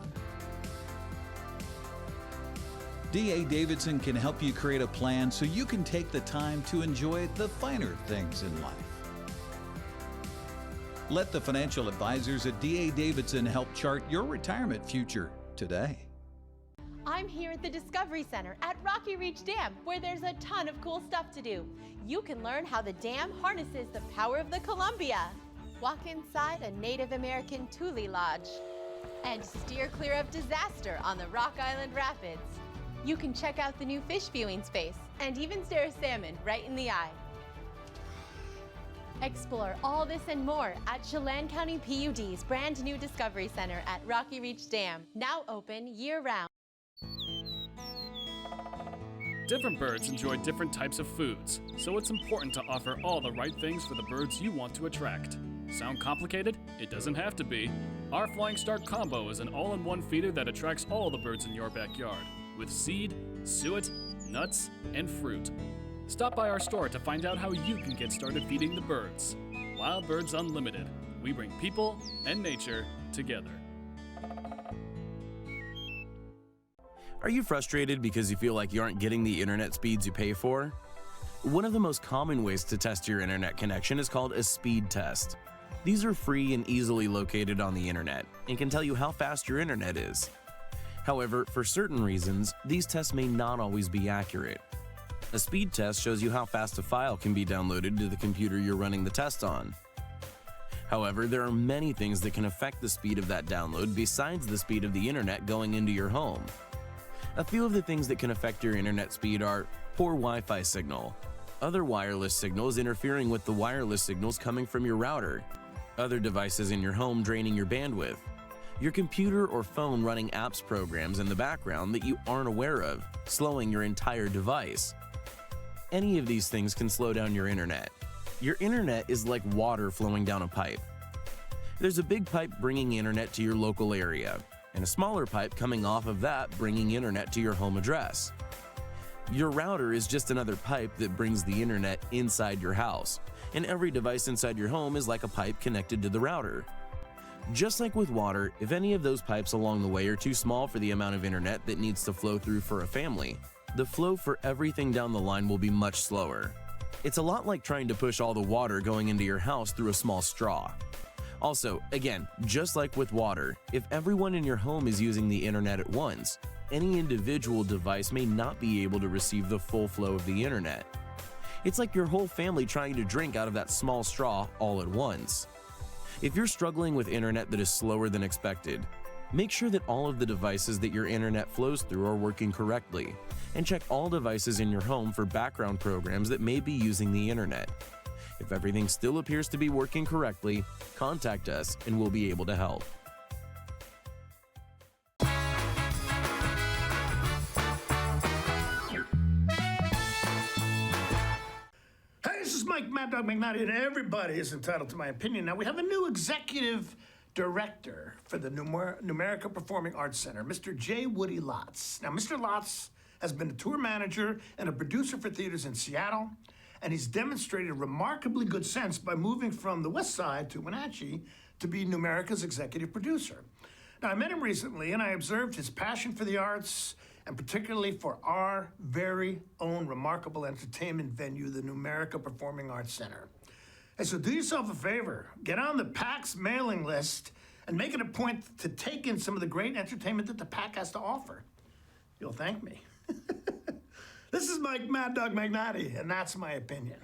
D.A. Davidson can help you create a plan so you can take the time to enjoy the finer things in life. Let the financial advisors at D.A. Davidson help chart your retirement future today. I'm here at the Discovery Center at Rocky Reach Dam, where there's a ton of cool stuff to do. You can learn how the dam harnesses the power of the Columbia, walk inside a Native American Thule Lodge, and steer clear of disaster on the Rock Island Rapids. You can check out the new fish viewing space and even stare a salmon right in the eye. Explore all this and more at Chelan County PUD's brand new Discovery Center at Rocky Reach Dam, now open year-round. Different birds enjoy different types of foods, so it's important to offer all the right things for the birds you want to attract. Sound complicated? It doesn't have to be. Our Flying Start Combo is an all-in-one feeder that attracts all the birds in your backyard, with seed, suet, nuts, and fruit. Stop by our store to find out how you can get started feeding the birds. Wild Birds Unlimited. We bring people and nature together. Are you frustrated because you feel like you aren't getting the internet speeds you pay for? One of the most common ways to test your internet connection is called a speed test. These are free and easily located on the internet and can tell you how fast your internet is. However, for certain reasons, these tests may not always be accurate. A speed test shows you how fast a file can be downloaded to the computer you're running the test on. However, there are many things that can affect the speed of that download besides the speed of the internet going into your home. A few of the things that can affect your internet speed are poor Wi-Fi signal, other wireless signals interfering with the wireless signals coming from your router, other devices in your home draining your bandwidth, your computer or phone running apps programs in the background that you aren't aware of, slowing your entire device. Any of these things can slow down your internet. Your internet is like water flowing down a pipe. There's a big pipe bringing internet to your local area, and a smaller pipe coming off of that bringing internet to your home address. Your router is just another pipe that brings the internet inside your house, and every device inside your home is like a pipe connected to the router. Just like with water, if any of those pipes along the way are too small for the amount of internet that needs to flow through for a family, the flow for everything down the line will be much slower. It's a lot like trying to push all the water going into your house through a small straw. Also, again, just like with water, if everyone in your home is using the internet at once, any individual device may not be able to receive the full flow of the internet. It's like your whole family trying to drink out of that small straw all at once. If you're struggling with internet that is slower than expected, make sure that all of the devices that your internet flows through are working correctly, and check all devices in your home for background programs that may be using the internet. If everything still appears to be working correctly, contact us and we'll be able to help. Hey, this is Mike Mad Dog McNaughty, and everybody is entitled to my opinion. Now, we have a new executive director for the Numerica Performing Arts Center, Mr. J. Woody Lotz. Now, Mr. Lotz has been a tour manager and a producer for theaters in Seattle, and he's demonstrated remarkably good sense by moving from the West Side to Wenatchee to be Numerica's executive producer. Now, I met him recently, and I observed his passion for the arts, and particularly for our very own remarkable entertainment venue, the Numerica Performing Arts Center. Hey, so do yourself a favor, get on the PAC's mailing list and make it a point to take in some of the great entertainment that the PAC has to offer. You'll thank me. This is Mike Mad Dog McNaughty, and that's my opinion.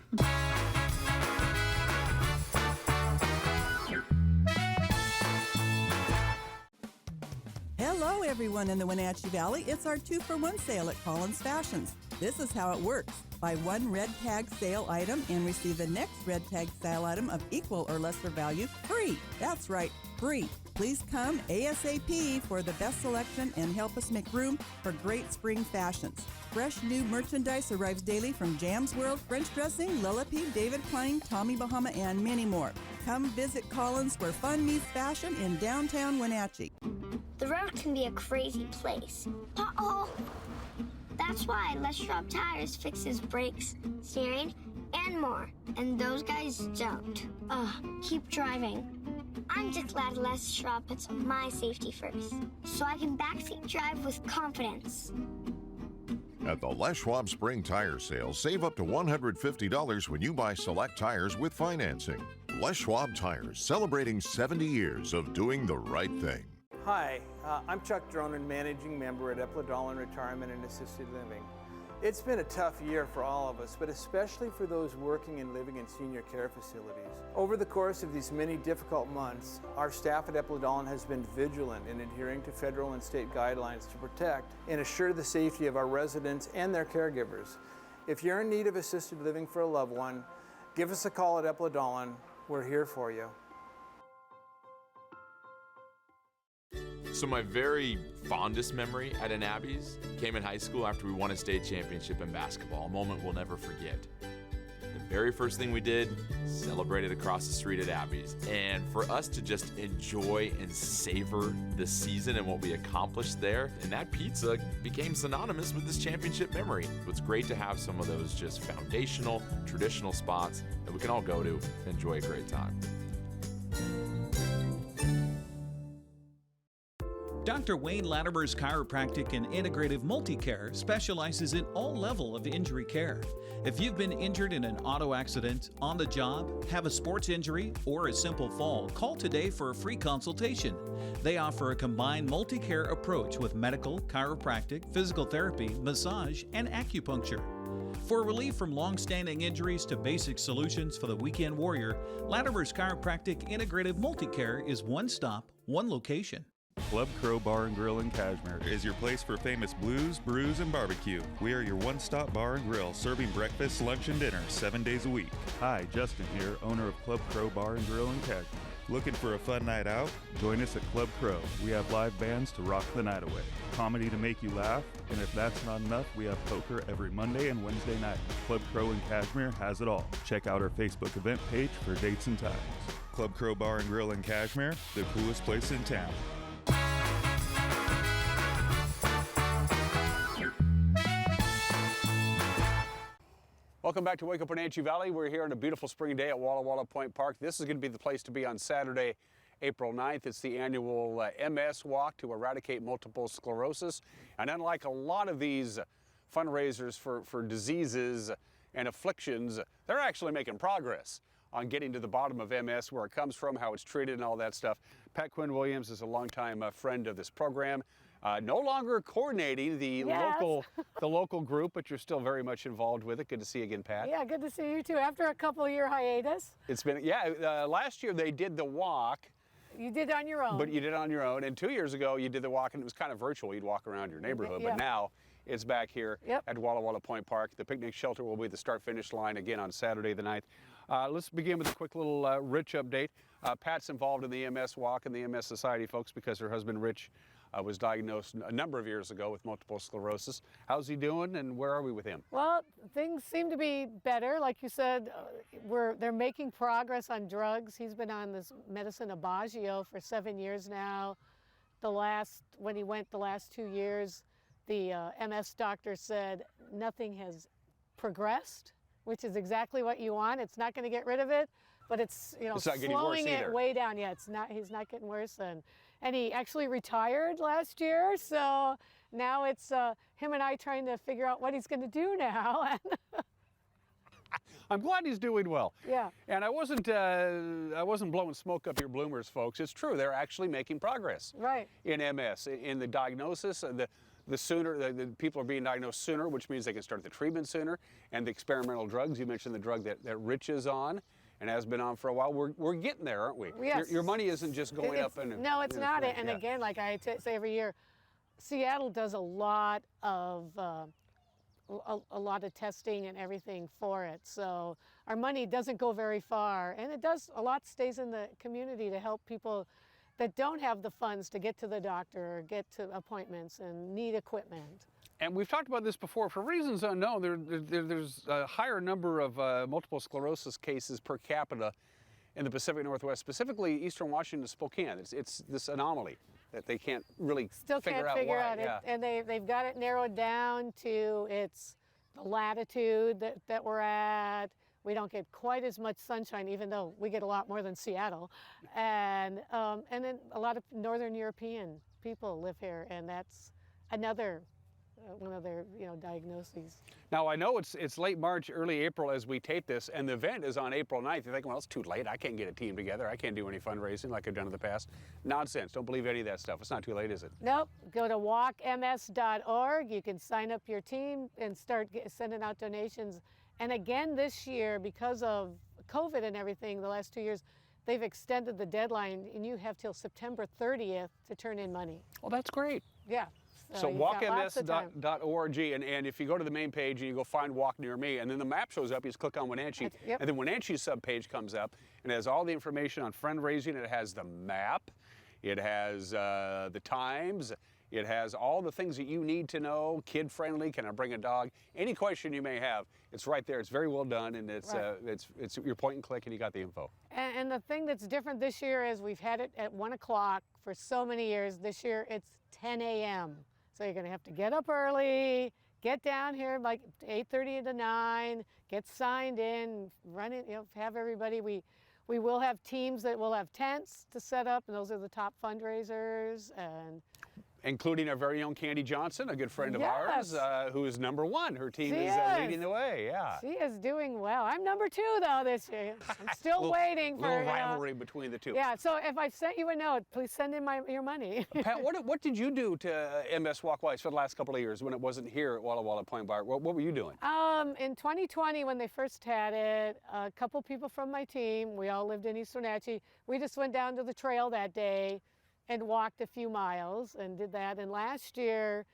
Hello, everyone in the Wenatchee Valley. It's our 2-for-1 sale at Collins Fashions. This is how it works. Buy one red tag sale item and receive the next red tag sale item of equal or lesser value free. That's right, free. Please come ASAP for the best selection and help us make room for great spring fashions. Fresh new merchandise arrives daily from Jam's World, French Dressing, Lillipede, David Klein, Tommy Bahama, and many more. Come visit Collins where fun meets fashion in downtown Wenatchee. The road can be a crazy place. Uh-oh! That's why Les Schwab Tires fixes brakes, steering, and more. And those guys don't. Keep driving. I'm just glad Les Schwab puts my safety first, so I can backseat drive with confidence. At the Les Schwab Spring Tire Sale, save up to $150 when you buy select tires with financing. Les Schwab Tires, celebrating 70 years of doing the right thing. Hi, I'm Chuck Dronan, Managing Member at Eplodolin Retirement and Assisted Living. It's been a tough year for all of us, but especially for those working and living in senior care facilities. Over the course of these many difficult months, our staff at Eplodolin has been vigilant in adhering to federal and state guidelines to protect and assure the safety of our residents and their caregivers. If you're in need of assisted living for a loved one, give us a call at Eplodolin. We're here for you. So my very fondest memory at Abby's came in high school after we won a state championship in basketball, a moment we'll never forget. The very first thing we did, celebrated across the street at Abby's. And for us to just enjoy and savor the season and what we accomplished there, and that pizza became synonymous with this championship memory. It's great to have some of those just foundational, traditional spots that we can all go to and enjoy a great time. Dr. Wayne Latimer's Chiropractic and Integrative Multicare specializes in all level of injury care. If you've been injured in an auto accident, on the job, have a sports injury, or a simple fall, call today for a free consultation. They offer a combined multi-care approach with medical, chiropractic, physical therapy, massage, and acupuncture. For relief from long-standing injuries to basic solutions for the weekend warrior, Latimer's Chiropractic Integrative Multicare is one stop, one location. Club Crow Bar and Grill in Cashmere is your place for famous blues, brews, and barbecue. We are your one-stop bar and grill, serving breakfast, lunch, and dinner 7 days a week. Hi, Justin here, owner of Club Crow Bar and Grill in Cashmere. Looking for a fun night out? Join us at Club Crow. We have live bands to rock the night away, comedy to make you laugh, and if that's not enough, we have poker every Monday and Wednesday night. Club Crow in Cashmere has it all. Check out our Facebook event page for dates and times. Club Crow Bar and Grill in Cashmere, the coolest place in town. Welcome back to Wake Up Wenatchee Valley. We're here on a beautiful spring day at Walla Walla Point Park. This is going to be the place to be on Saturday, April 9th. It's the annual MS Walk to eradicate multiple sclerosis. And unlike a lot of these fundraisers for diseases and afflictions, they're actually making progress on getting to the bottom of MS, where it comes from, how it's treated, and all that stuff. Pat Quinn-Williams is a longtime friend of this program. No longer coordinating the local group, but you're still very much involved with it. Good to see you again, Pat. Yeah, good to see you too. After a couple-year hiatus. It's been, last year they did the walk. You did it on your own. But you did it on your own. And 2 years ago you did the walk, and it was kind of virtual. You'd walk around your neighborhood. Yeah. But now it's back here at Walla Walla Point Park. The picnic shelter will be the start-finish line again on Saturday the 9th. Let's begin with a quick little Rich update. Pat's involved in the MS Walk and the MS Society, folks, because her husband Rich was diagnosed a number of years ago with multiple sclerosis. How's he doing, and where are we with him? Well, things seem to be better. Like you said, they're making progress on drugs. He's been on this medicine Aubagio for 7 years now. When he went the last 2 years, the MS doctor said nothing has progressed, which is exactly what you want. It's not going to get rid of it, but it's slowing it way down. Yeah, he's not getting worse. And he actually retired last year, so now it's him and I trying to figure out what he's going to do now. I'm glad he's doing well. Yeah. And I wasn't blowing smoke up your bloomers, folks. It's true. They're actually making progress. Right. In MS, in the diagnosis, the sooner the people are being diagnosed sooner, which means they can start the treatment sooner, and the experimental drugs. You mentioned the drug that Rich is on and has been on for a while. We're getting there, aren't we? Yes. Your money isn't just going up. No, it's not. And again, like I say every year, Seattle does a lot of testing and everything for it. So our money doesn't go very far, and a lot stays in the community to help people that don't have the funds to get to the doctor or get to appointments and need equipment. And we've talked about this before. For reasons unknown, there's a higher number of multiple sclerosis cases per capita in the Pacific Northwest, specifically Eastern Washington, Spokane. It's this anomaly that they can't really figure out why. Yeah. And they've got it narrowed down to it's the latitude that we're at. We don't get quite as much sunshine, even though we get a lot more than Seattle. And then a lot of Northern European people live here, and that's another one of their diagnoses. Now I know it's late March, early April as we tape this, and the event is on April 9th. You're thinking, well, it's too late. I can't get a team together. I can't do any fundraising like I've done in the past. Nonsense. Don't believe any of that stuff. It's not too late, is it? Nope. Go to walkms.org. You can sign up your team and start sending out donations. And again this year, because of COVID and everything, the last 2 years, they've extended the deadline, and you have till September 30th to turn in money. Well, that's great. Yeah. So walkms.org, and if you go to the main page and you go find Walk Near Me, and then the map shows up, you just click on Wenatchee, and then Wenatchee's subpage comes up, and it has all the information on fundraising. It has the map, it has the times, it has all the things that you need to know, kid-friendly, can I bring a dog? Any question you may have, it's right there. It's very well done, and it's your point and click, and you got the info. And the thing that's different this year is we've had it at 1 o'clock for so many years. This year it's 10 a.m. So you're going to have to get up early, get down here like 8:30 to 9, get signed in, run it, have everybody. We We will have teams that will have tents to set up, and those are the top fundraisers. And including our very own Candy Johnson, a good friend of Yes. ours, who is #1. Her team She is is. leading the way. Yeah. She is doing well. I'm #2 though this year. I'm still Little- waiting for little rivalry between the two. Yeah. So if I sent you a note, please send in your money. Pat, what did you do to MS Walkways for the last couple of years when it wasn't here at Walla Walla Point Park? What were you doing? In 2020, when they first had it, a couple people from my team, we all lived in East Wenatchee, we just went down to the trail that day and walked a few miles and did that. And last year,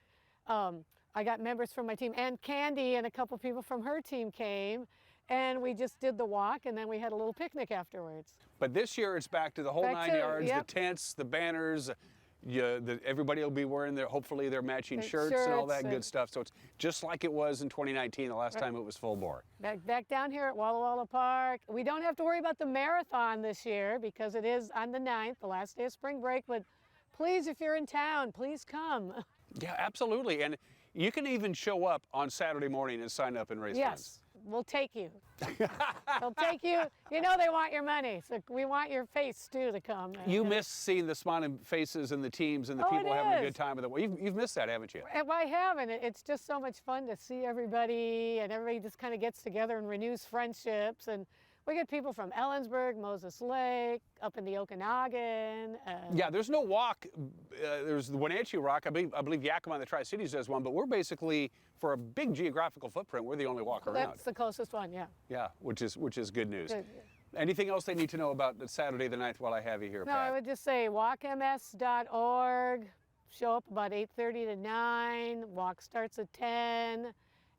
I got members from my team, and Candy and a couple people from her team came, and we just did the walk, and then we had a little picnic afterwards. But this year it's back to the whole Back 9 to- yards, yep. the tents, the banners. Everybody will be wearing hopefully their matching Their shirts and all shirts that good and- stuff. So it's just like it was in 2019, the last time it was full bore. Back down here at Walla Walla Park. We don't have to worry about the marathon this year because it is on the 9th, the last day of spring break, but please, if you're in town, please come. Yeah, absolutely. And you can even show up on Saturday morning and sign up and raise funds. Yes, we'll take you. They'll take you. You know they want your money, so we want your face too to come. You miss seeing the smiling faces and the teams and the Oh, people it having a is. good time. You've missed that, haven't you? And I haven't. It's just so much fun to see everybody, and everybody just kind of gets together and renews friendships. And we get people from Ellensburg, Moses Lake, up in the Okanagan. Yeah, there's no walk. There's the Wenatchee Rock. I believe Yakima and the Tri-Cities does one, but we're basically, for a big geographical footprint, we're the only walk around. That's the closest one, yeah. Yeah, which is good news. Good. Anything else they need to know about Saturday the 9th while I have you here, No, Pat? I would just say walkms.org. Show up about 8:30 to 9. Walk starts at 10.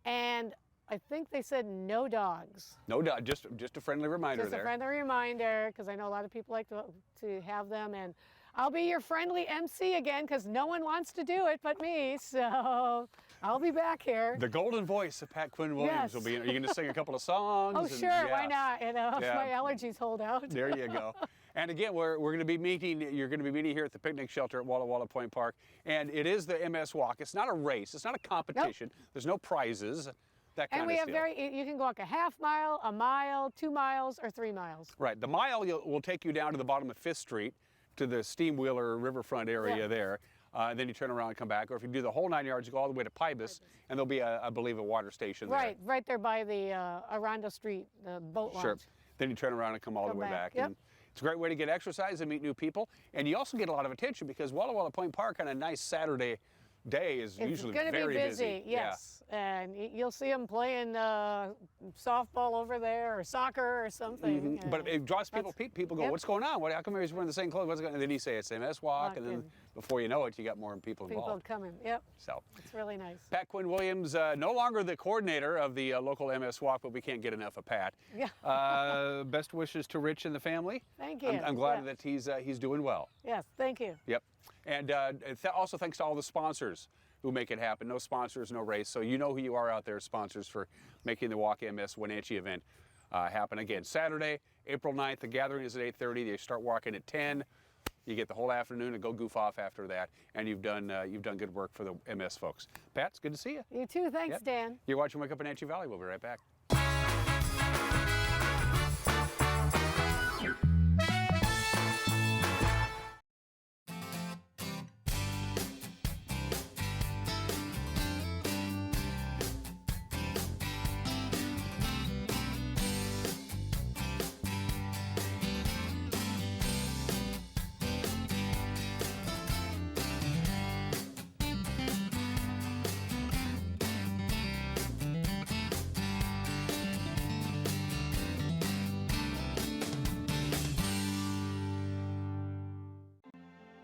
And I think they said no dogs. No doubt, just a friendly reminder Just there. a friendly reminder, because I know a lot of people like to have them. And I'll be your friendly MC again, because no one wants to do it but me. So I'll be back here. The golden voice of Pat Quinn-Williams Yes. will be in. Are you going to sing a couple of songs? Oh, and- sure, yeah. why not? You know, if Yeah. my allergies hold out. There you go. And again, we're going to be meeting. You're going to be meeting here at the picnic shelter at Walla Walla Point Park, and it is the MS Walk. It's not a race. It's not a competition. There's no prizes. That kind And we of have deal. you can walk a half mile, a mile, 2 miles, or 3 miles. Right. The mile will take you down to the bottom of 5th Street to the Steamwheeler Riverfront area Yeah. there. Then you turn around and come back. Or if you do the whole 9 yards, you go all the way to Pybus, and there'll be, I believe, a water station there. Right there by the Aranda Street, the boat launch. Sure. Then you turn around and come all the way back. Yep. And it's a great way to get exercise and meet new people. And you also get a lot of attention because Walla Walla Point Park on a nice Saturday day is usually It's going to very be busy, yes. And you'll see them playing softball over there, or soccer, or something. But it draws people. People go, Yep. "What's going on? How come everybody's wearing the same clothes?" What's going on? And then you say it's MS Walk, and then Walk, before you know it, you got more people People involved. coming, yep. So It's really nice. Pat Quinn-Williams, no longer the coordinator of the local MS Walk, but we can't get enough of Pat. Yeah. Best wishes to Rich and the family. Thank you. I'm glad Yeah. that he's doing well. Yes, thank you. Yep. And also thanks to all the sponsors who make it happen. No sponsors, no race. So you know who you are out there, sponsors, for making the Walk MS Wenatchee event happen. Again, Saturday, April 9th, the gathering is at 8:30. They start walking at 10. You get the whole afternoon and go goof off after that. And you've done good work for the MS folks. Pat, it's good to see you. You too. Thanks, Yep. Dan. You're watching Wake Up in Ncw Valley. We'll be right back.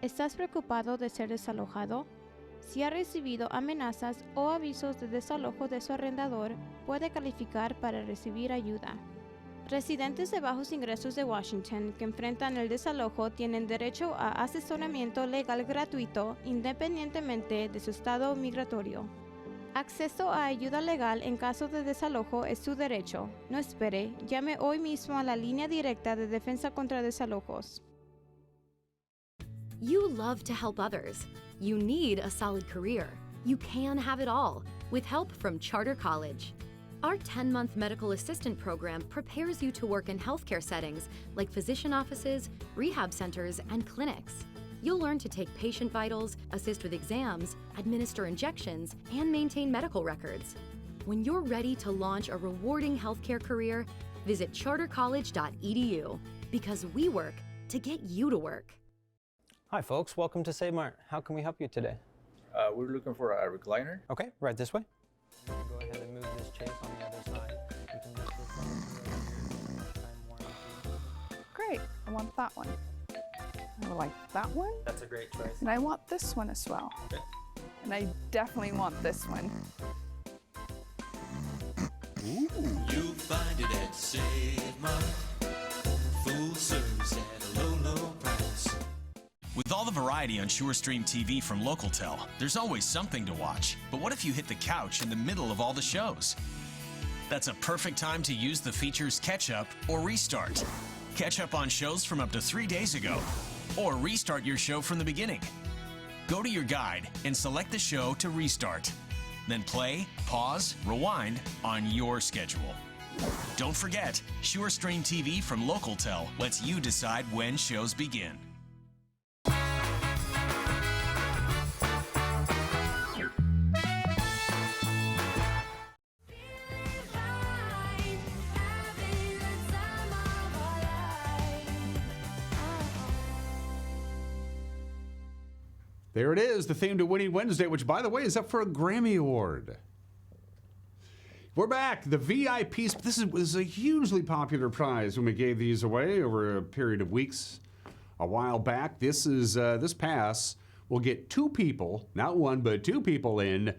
¿Estás preocupado de ser desalojado? Si ha recibido amenazas o avisos de desalojo de su arrendador, puede calificar para recibir ayuda. Residentes de bajos ingresos de Washington que enfrentan el desalojo tienen derecho a asesoramiento legal gratuito independientemente de su estado migratorio. Acceso a ayuda legal en caso de desalojo es su derecho. No espere, llame hoy mismo a la línea directa de defensa contra desalojos. You love to help others. You need a solid career. You can have it all with help from Charter College. Our 10-month medical assistant program prepares you to work in healthcare settings like physician offices, rehab centers, and clinics. You'll learn to take patient vitals, assist with exams, administer injections, and maintain medical records. When you're ready to launch a rewarding healthcare career, visit chartercollege.edu, because we work to get you to work. Hi folks, welcome to Save Mart. How can we help you today? We're looking for a recliner. Okay, right this way. Go ahead and move this chase on the other side. You can lift this up to lifetime warranty. Great, I want that one. I like that one. That's a great choice. And I want this one as well. Okay. And I definitely want this one. Ooh. You'll find it at Save Mart. Full service at a low, low price. With all the variety on SureStream TV from Localtel, there's always something to watch. But what if you hit the couch in the middle of all the shows? That's a perfect time to use the features Catch Up or Restart. Catch up on shows from up to 3 days ago, or restart your show from the beginning. Go to your guide and select the show to restart. Then play, pause, rewind on your schedule. Don't forget, SureStream TV from Localtel lets you decide when shows begin. There it is, the theme to Winning Wednesday, which, by the way, is up for a Grammy Award. We're back. The VIP, this was a hugely popular prize when we gave these away over a period of weeks a while back. This pass will get 2 people, not 1, but 2 people in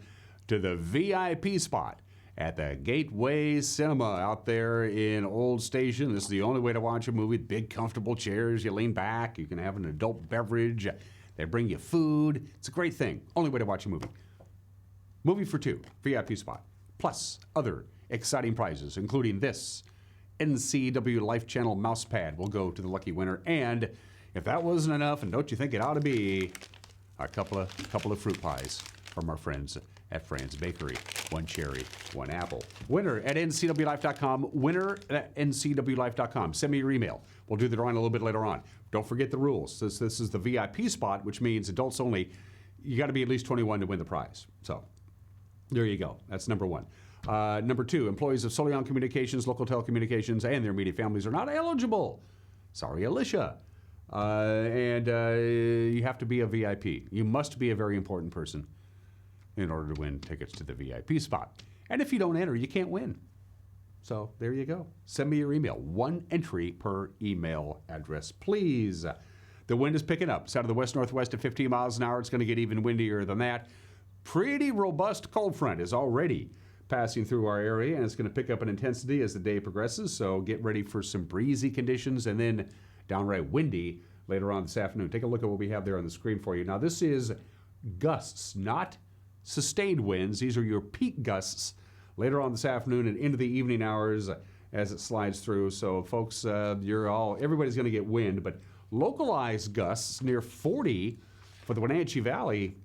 to the VIP spot at the Gateway Cinema out there in Old Station. This is the only way to watch a movie. Big, comfortable chairs. You lean back. You can have an adult beverage. They bring you food. It's a great thing. Only way to watch a movie. Movie for 2, VIP spot. Plus other exciting prizes, including this Ncw Life Channel mouse pad will go to the lucky winner. And if that wasn't enough, and don't you think it ought to be, a couple of fruit pies from our friends at Fran's Bakery. 1 cherry, 1 apple. Winner at ncwlife.com. Winner at ncwlife.com. Send me your email. We'll do the drawing a little bit later on. Don't forget the rules. This is the VIP spot, which means adults only. You got to be at least 21 to win the prize. So there you go. That's number 1. Number 2, employees of Solion Communications, Local Telecommunications, and their immediate families are not eligible. Sorry, Alicia. And you have to be a VIP. You must be a very important person in order to win tickets to the VIP spot. And if you don't enter, you can't win. So there you go. Send me your email. 1 entry per email address, please. The wind is picking up. It's out of the west-northwest at 15 miles an hour. It's going to get even windier than that. Pretty robust cold front is already passing through our area, and it's going to pick up in intensity as the day progresses. So get ready for some breezy conditions and then downright windy later on this afternoon. Take a look at what we have there on the screen for you. Now, this is gusts, not sustained winds. These are your peak gusts later on this afternoon and into the evening hours as it slides through. So, folks, everybody's going to get wind, but localized gusts near 40 for the Wenatchee Valley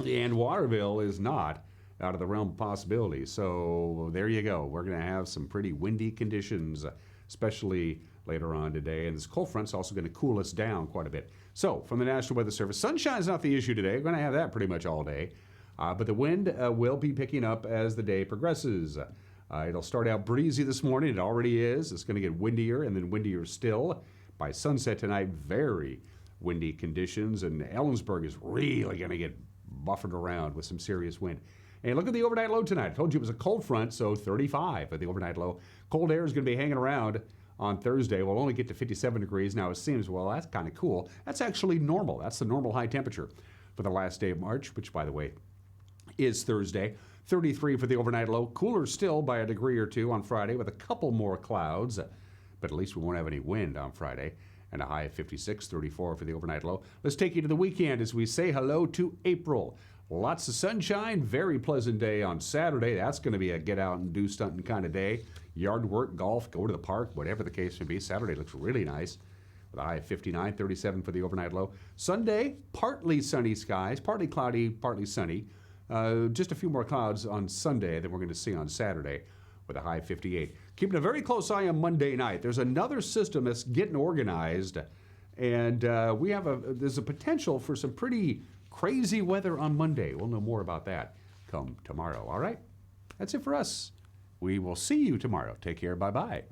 and Waterville is not out of the realm of possibilities. So there you go. We're going to have some pretty windy conditions, especially later on today. And this cold front's also going to cool us down quite a bit. So from the National Weather Service, sunshine's not the issue today. We're going to have that pretty much all day. But the wind will be picking up as the day progresses. It'll start out breezy this morning. It already is. It's going to get windier and then windier still. By sunset tonight, very windy conditions. And Ellensburg is really going to get buffered around with some serious wind. And look at the overnight low tonight. I told you it was a cold front, so 35 at the overnight low. Cold air is going to be hanging around on Thursday. We'll only get to 57 degrees. Now, it seems, well, that's kind of cool. That's actually normal. That's the normal high temperature for the last day of March, which, by the way, is Thursday. 33 for the overnight low. Cooler still by a degree or 2 on Friday with a couple more clouds, but at least we won't have any wind on Friday. And a high of 56, 34 for the overnight low. Let's take you to the weekend as we say hello to April. Lots of sunshine, very pleasant day on Saturday. That's going to be a get out and do stunting kind of day. Yard work, golf, go to the park, whatever the case may be. Saturday looks really nice with a high of 59, 37 for the overnight low. Sunday, partly sunny skies, partly cloudy, partly sunny. Just a few more clouds on Sunday than we're going to see on Saturday with a high 58. Keeping a very close eye on Monday night. There's another system that's getting organized, and there's a potential for some pretty crazy weather on Monday. We'll know more about that come tomorrow. All right? That's it for us. We will see you tomorrow. Take care. Bye-bye.